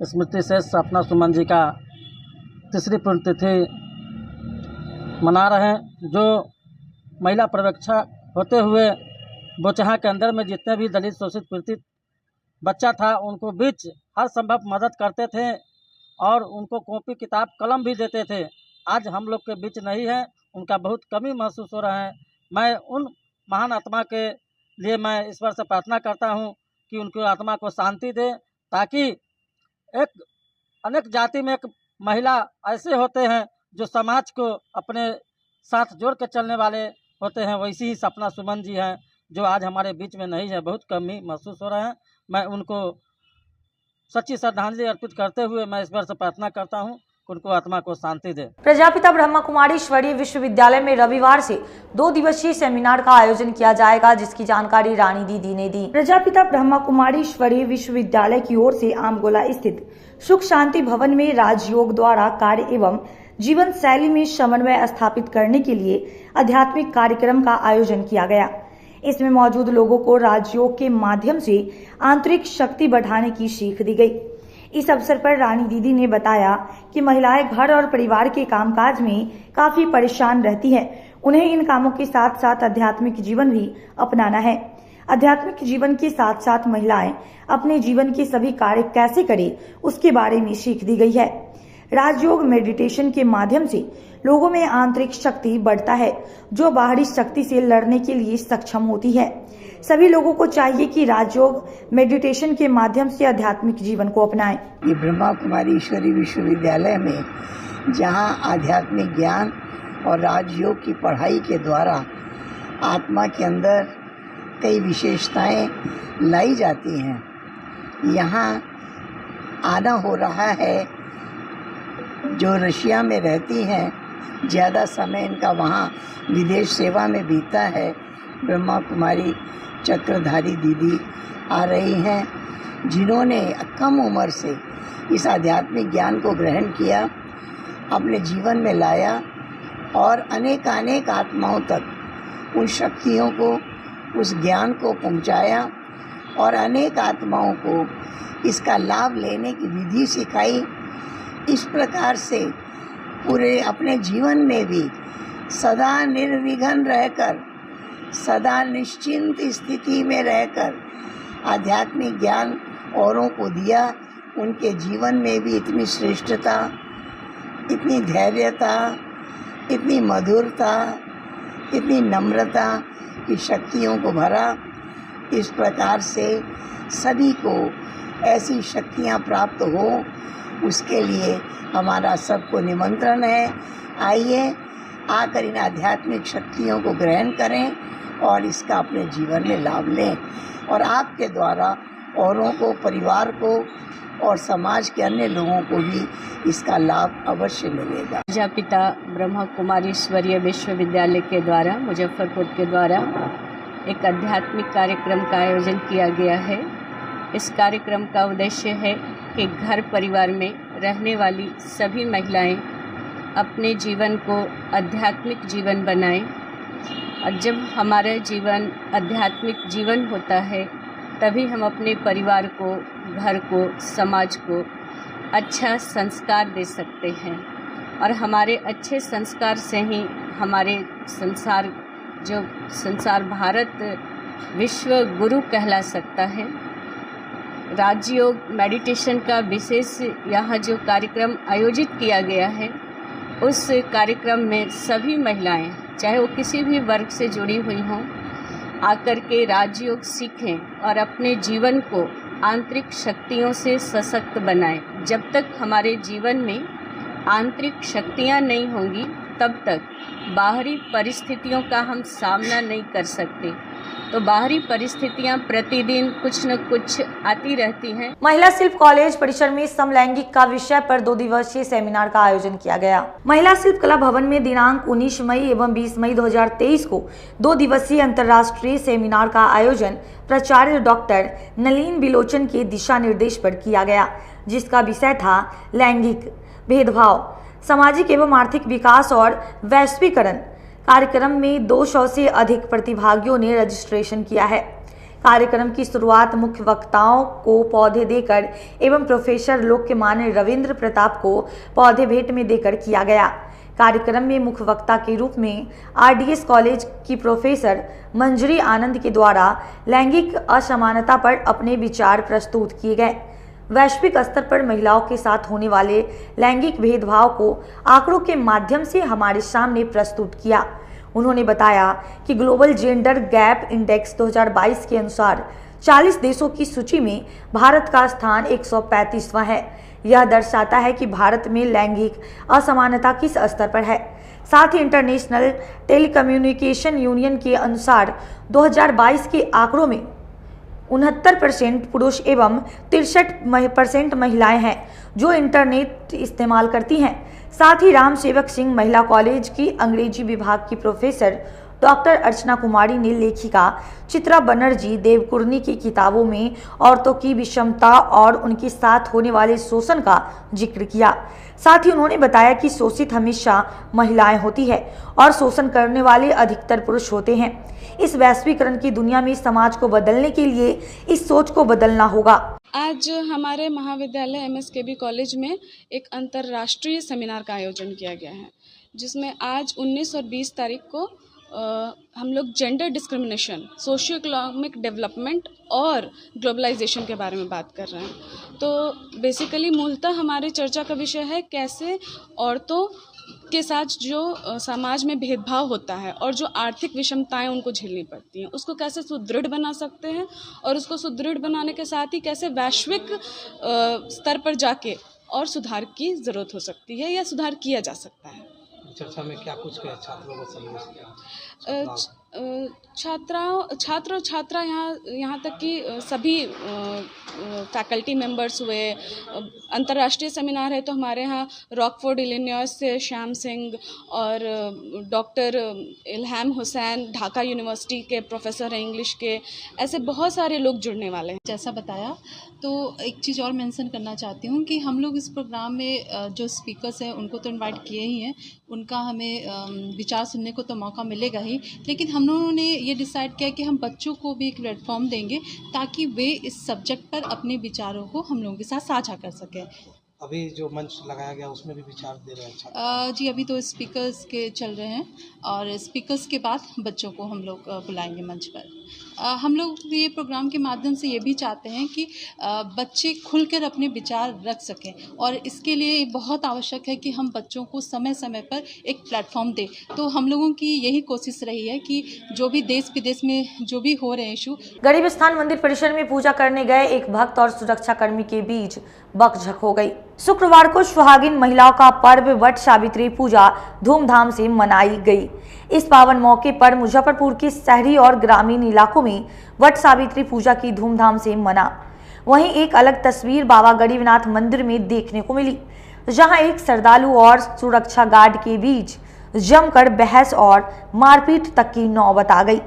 स्मृति से सपना सुमन जी का तीसरी पुण्यतिथि मना रहे हैं। जो महिला पर्यवेक्षक होते हुए बोचहा के अंदर में जितने भी दलित शोषित पीड़ित बच्चा था उनको बीच हर संभव मदद करते थे और उनको कॉपी किताब कलम भी देते थे। आज हम लोग के बीच नहीं है, उनका बहुत कमी महसूस हो रहा है। मैं उन महान आत्मा के लिए मैं ईश्वर से प्रार्थना करता हूं कि उनकी आत्मा को शांति दे, ताकि एक अनेक जाति में एक महिला ऐसे होते हैं जो समाज को अपने साथ जोड़ के चलने वाले होते हैं, वैसी ही सपना सुमन जी हैं जो आज हमारे बीच में नहीं है। बहुत कमी महसूस हो रहा है। मैं उनको सच्ची श्रद्धांजलि अर्पित करते हुए मैं ईश्वर से प्रार्थना करता हूं कि उनको आत्मा को शांति दे। प्रजापिता ब्रह्मा कुमारी ईश्वरीय विश्वविद्यालय में रविवार से 2 दिवसीय सेमिनार का आयोजन किया जाएगा, जिसकी जानकारी रानी दीदी ने दी। प्रजापिता ब्रह्मा कुमारी ईश्वरीय विश्वविद्यालय की ओर से आमगोला स्थित सुख शांति भवन में राजयोग द्वारा कार्य एवं जीवन शैली में समन्वय स्थापित करने के लिए आध्यात्मिक कार्यक्रम का आयोजन किया गया। इसमें मौजूद लोगों को राजयोग के माध्यम से आंतरिक शक्ति बढ़ाने की सीख दी गई। इस अवसर पर रानी दीदी ने बताया कि महिलाएं घर और परिवार के कामकाज में काफी परेशान रहती हैं। उन्हें इन कामों के साथ साथ आध्यात्मिक जीवन भी अपनाना है। आध्यात्मिक जीवन के साथ साथ महिलाएं अपने जीवन के सभी कार्य कैसे करें उसके बारे में सीख दी गई है। राजयोग मेडिटेशन के माध्यम से लोगों में आंतरिक शक्ति बढ़ता है जो बाहरी शक्ति से लड़ने के लिए सक्षम होती है। सभी लोगों को चाहिए कि राजयोग मेडिटेशन के माध्यम से आध्यात्मिक जीवन को अपनाएं। ये ब्रह्मा कुमारी ईश्वरीय विश्वविद्यालय में जहां आध्यात्मिक ज्ञान और राजयोग की पढ़ाई के द्वारा आत्मा के अंदर कई विशेषताएं लाई जाती हैं, यहाँ आना हो रहा है। जो रशिया में रहती हैं, ज़्यादा समय इनका वहाँ विदेश सेवा में बीता है। ब्रह्मा कुमारी चक्रधारी दीदी आ रही हैं जिन्होंने कम उम्र से इस आध्यात्मिक ज्ञान को ग्रहण किया, अपने जीवन में लाया और अनेक आत्माओं तक उन शक्तियों को, उस ज्ञान को पहुंचाया और अनेक आत्माओं को इसका लाभ लेने की विधि सिखाई। इस प्रकार से पूरे अपने जीवन में भी सदा निर्विघ्न रहकर, सदा निश्चिंत स्थिति में रहकर आध्यात्मिक ज्ञान औरों को दिया। उनके जीवन में भी इतनी श्रेष्ठता, इतनी धैर्यता, इतनी मधुरता, इतनी नम्रता की शक्तियों को भरा। इस प्रकार से सभी को ऐसी शक्तियाँ प्राप्त हो, उसके लिए हमारा सबको निमंत्रण है। आइए, आकर इन आध्यात्मिक शक्तियों को ग्रहण करें और इसका अपने जीवन में लाभ लें, और आपके द्वारा औरों को, परिवार को और समाज के अन्य लोगों को भी इसका लाभ अवश्य मिलेगा। प्रजापिता ब्रह्मा कुमारीश्वरीय विश्वविद्यालय के द्वारा, मुजफ्फरपुर के द्वारा एक आध्यात्मिक कार्यक्रम का आयोजन किया गया है। इस कार्यक्रम का उद्देश्य है कि घर परिवार में रहने वाली सभी महिलाएं अपने जीवन को आध्यात्मिक जीवन बनाएं, और जब हमारा जीवन आध्यात्मिक जीवन होता है तभी हम अपने परिवार को, घर को, समाज को अच्छा संस्कार दे सकते हैं, और हमारे अच्छे संस्कार से ही हमारे संसार भारत विश्व गुरु कहला सकता है। राजयोग मेडिटेशन का विशेष यहाँ जो कार्यक्रम आयोजित किया गया है, उस कार्यक्रम में सभी महिलाएं, चाहे वो किसी भी वर्ग से जुड़ी हुई हों, आकर के राजयोग सीखें और अपने जीवन को आंतरिक शक्तियों से सशक्त बनाएं। जब तक हमारे जीवन में आंतरिक शक्तियां नहीं होंगी, तब तक बाहरी परिस्थितियों का हम सामना नहीं कर सकते। तो बाहरी परिस्थितियां प्रतिदिन कुछ न कुछ आती रहती हैं। महिला शिल्प कॉलेज परिसर में समलैंगिक का विषय पर 2 दिवसीय सेमिनार का आयोजन किया गया। महिला शिल्प कला भवन में दिनांक 19 मई एवं 20 मई 2023 को 2 दिवसीय अंतर्राष्ट्रीय सेमिनार का आयोजन प्राचार्य डॉक्टर नलिन बिलोचन के दिशा निर्देश पर किया गया, जिसका विषय था लैंगिक भेदभाव, सामाजिक एवं आर्थिक विकास और वैश्वीकरण। कार्यक्रम में 200 से अधिक प्रतिभागियों ने रजिस्ट्रेशन किया है। कार्यक्रम की शुरुआत मुख्य वक्ताओं को पौधे देकर एवं प्रोफेसर लोकमान्य रविंद्र प्रताप को पौधे भेंट में देकर किया गया। कार्यक्रम में मुख्य वक्ता के रूप में आरडीएस कॉलेज की प्रोफेसर मंजरी आनंद के द्वारा लैंगिक असमानता पर अपने विचार प्रस्तुत किए गए। वैश्विक स्तर पर महिलाओं के साथ होने वाले लैंगिक भेदभाव को आंकड़ों के माध्यम से हमारे सामने प्रस्तुत किया। उन्होंने बताया कि ग्लोबल जेंडर गैप इंडेक्स 2022 के अनुसार 40 देशों की सूची में भारत का स्थान 135वां है। यह दर्शाता है कि भारत में लैंगिक असमानता किस स्तर पर है। साथ ही इंटरनेशनल टेलीकम्युनिकेशन यूनियन के अनुसार 2022 के आंकड़ों में 69% पुरुष एवं 63% महिलाएं हैं जो इंटरनेट इस्तेमाल करती हैं। साथ ही राम सेवक सिंह महिला कॉलेज की अंग्रेजी विभाग की प्रोफेसर डॉक्टर अर्चना कुमारी ने लेखिका चित्रा बनर्जी देवकुर्नी की किताबों में औरतों की विषमता और उनके साथ होने वाले शोषण का जिक्र किया। साथ ही उन्होंने बताया कि शोषित हमेशा महिलाएं होती है और शोषण करने वाले अधिकतर पुरुष होते हैं। इस वैश्वीकरण की दुनिया में समाज को बदलने के लिए इस सोच को बदलना होगा। आज हमारे महाविद्यालय एमएसकेबी कॉलेज में एक अंतर्राष्ट्रीय सेमिनार का आयोजन किया गया है, जिसमें आज 19 और 20 तारीख को हम लोग gender discrimination, socio economic development और ग्लोबलाइजेशन के बारे में बात कर रहे हैं। तो बेसिकली मूलतः हमारी चर्चा का विषय है कैसे औरतों के साथ जो समाज में भेदभाव होता है और जो आर्थिक विषमताएं उनको झेलनी पड़ती हैं, उसको कैसे सुदृढ़ बना सकते हैं, और उसको सुदृढ़ बनाने के साथ ही कैसे वैश्विक स्तर पर जाके और सुधार की ज़रूरत हो सकती है या सुधार किया जा सकता है। चर्चा में क्या कुछ कहे छात्रों को संदेश? छात्र और छात्रा यहाँ तक कि सभी फैकल्टी मेंबर्स हुए। अंतर्राष्ट्रीय सेमिनार है तो हमारे यहाँ रॉकफोर्ड इलिनॉइस से श्याम सिंह और डॉक्टर इल्हाम हुसैन ढाका यूनिवर्सिटी के प्रोफेसर हैं इंग्लिश के, ऐसे बहुत सारे लोग जुड़ने वाले हैं। जैसा बताया, तो एक चीज़ और मेंशन करना चाहती हूँ कि हम लोग इस प्रोग्राम में जो स्पीकर्स हैं उनको तो इनवाइट किए ही हैं, उनका हमें विचार सुनने को तो मौका मिलेगा ही, लेकिन हम लोगों ने ये डिसाइड किया कि हम बच्चों को भी एक प्लेटफॉर्म देंगे ताकि वे इस सब्जेक्ट पर अपने विचारों को हम लोगों के साथ साझा कर सकें। अभी जो मंच लगाया गया उसमें भी विचार दे रहे हैं छात्र? जी अभी तो स्पीकर्स के चल रहे हैं और स्पीकर्स के बाद बच्चों को हम लोग बुलाएंगे मंच पर। हम लोग ये प्रोग्राम के माध्यम से ये भी चाहते हैं कि बच्चे खुलकर अपने विचार रख सकें और इसके लिए बहुत आवश्यक है कि हम बच्चों को समय समय पर एक प्लेटफॉर्म दें। तो हम लोगों की यही कोशिश रही है कि जो भी देश विदेश में जो भी हो रहे हैं इशू। गरीब स्थान मंदिर परिसर में पूजा करने गए एक भक्त और सुरक्षा कर्मी के बीच बकझक हो गई। शुक्रवार को सुहागिन महिलाओं का पर्व वट सावित्री पूजा धूमधाम से मनाई गई। इस पावन मौके पर मुजफ्फरपुर के शहरी और ग्रामीण इलाकों में वट सावित्री पूजा की धूमधाम से मना। वहीं एक अलग तस्वीर बाबा गरीबनाथ मंदिर में देखने को मिली, जहां एक श्रद्धालु और सुरक्षा गार्ड के बीच जमकर बहस और मारपीट तक की नौबत आ गई।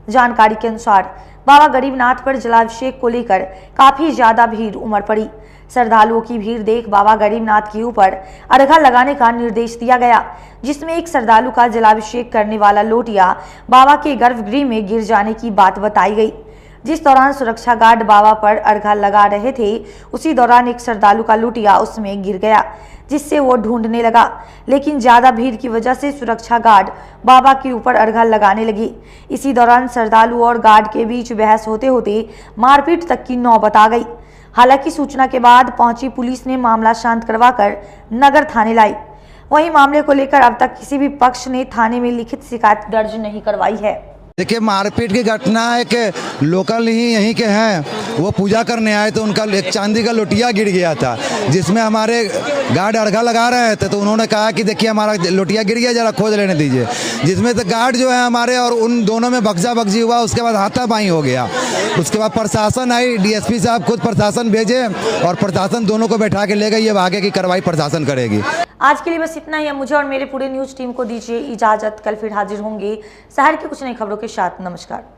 जानकारी के अनुसार बाबा गरीबनाथ पर जलाभिषेक को लेकर काफी ज्यादा भीड़ उमड़ पड़ी। श्रद्धालुओं की भीड़ देख बाबा गरीबनाथ के ऊपर अर्घा लगाने का निर्देश दिया गया, जिसमें एक श्रद्धालु का जलाभिषेक करने वाला लोटिया बाबा के गर्भगृह में गिर जाने की बात बताई गई। जिस दौरान सुरक्षा गार्ड बाबा पर अर्घा लगा रहे थे, उसी दौरान एक श्रद्धालु का लोटिया उसमें गिर गया, जिससे वो ढूंढने लगा, लेकिन ज्यादा भीड़ की वजह से सुरक्षा गार्ड बाबा के ऊपर अर्घा लगाने लगी। इसी दौरान श्रद्धालु और गार्ड के बीच बहस होते होते मारपीट तक की नौबत आ गई। हालांकि सूचना के बाद पहुंची पुलिस ने मामला शांत करवाकर नगर थाने लाई। वहीं मामले को लेकर अब तक किसी भी पक्ष ने थाने में लिखित शिकायत दर्ज नहीं करवाई है। देखिए, मारपीट की घटना एक लोकल ही यहीं के हैं, वो पूजा करने आए तो उनका एक चांदी का लोटिया गिर गया था, जिसमें हमारे गार्ड अर्घा लगा रहे थे तो उन्होंने कहा कि देखिए हमारा लोटिया गिर गया, जरा खोज लेने दीजिए। जिसमें तो गार्ड जो है हमारे और उन दोनों में बगजा बगजी हुआ, उसके बाद हाथापाई हो गया। उसके बाद प्रशासन आई, डीएसपी साहब खुद प्रशासन भेजे और प्रशासन दोनों को बैठा के ले गई। अब आगे की कार्रवाई प्रशासन करेगी। आज के लिए बस इतना ही। मुझे और मेरे पूरे न्यूज टीम को दीजिए इजाजत। कल फिर हाजिर होंगे शहर की कुछ नई खबरों के साथ। नमस्कार।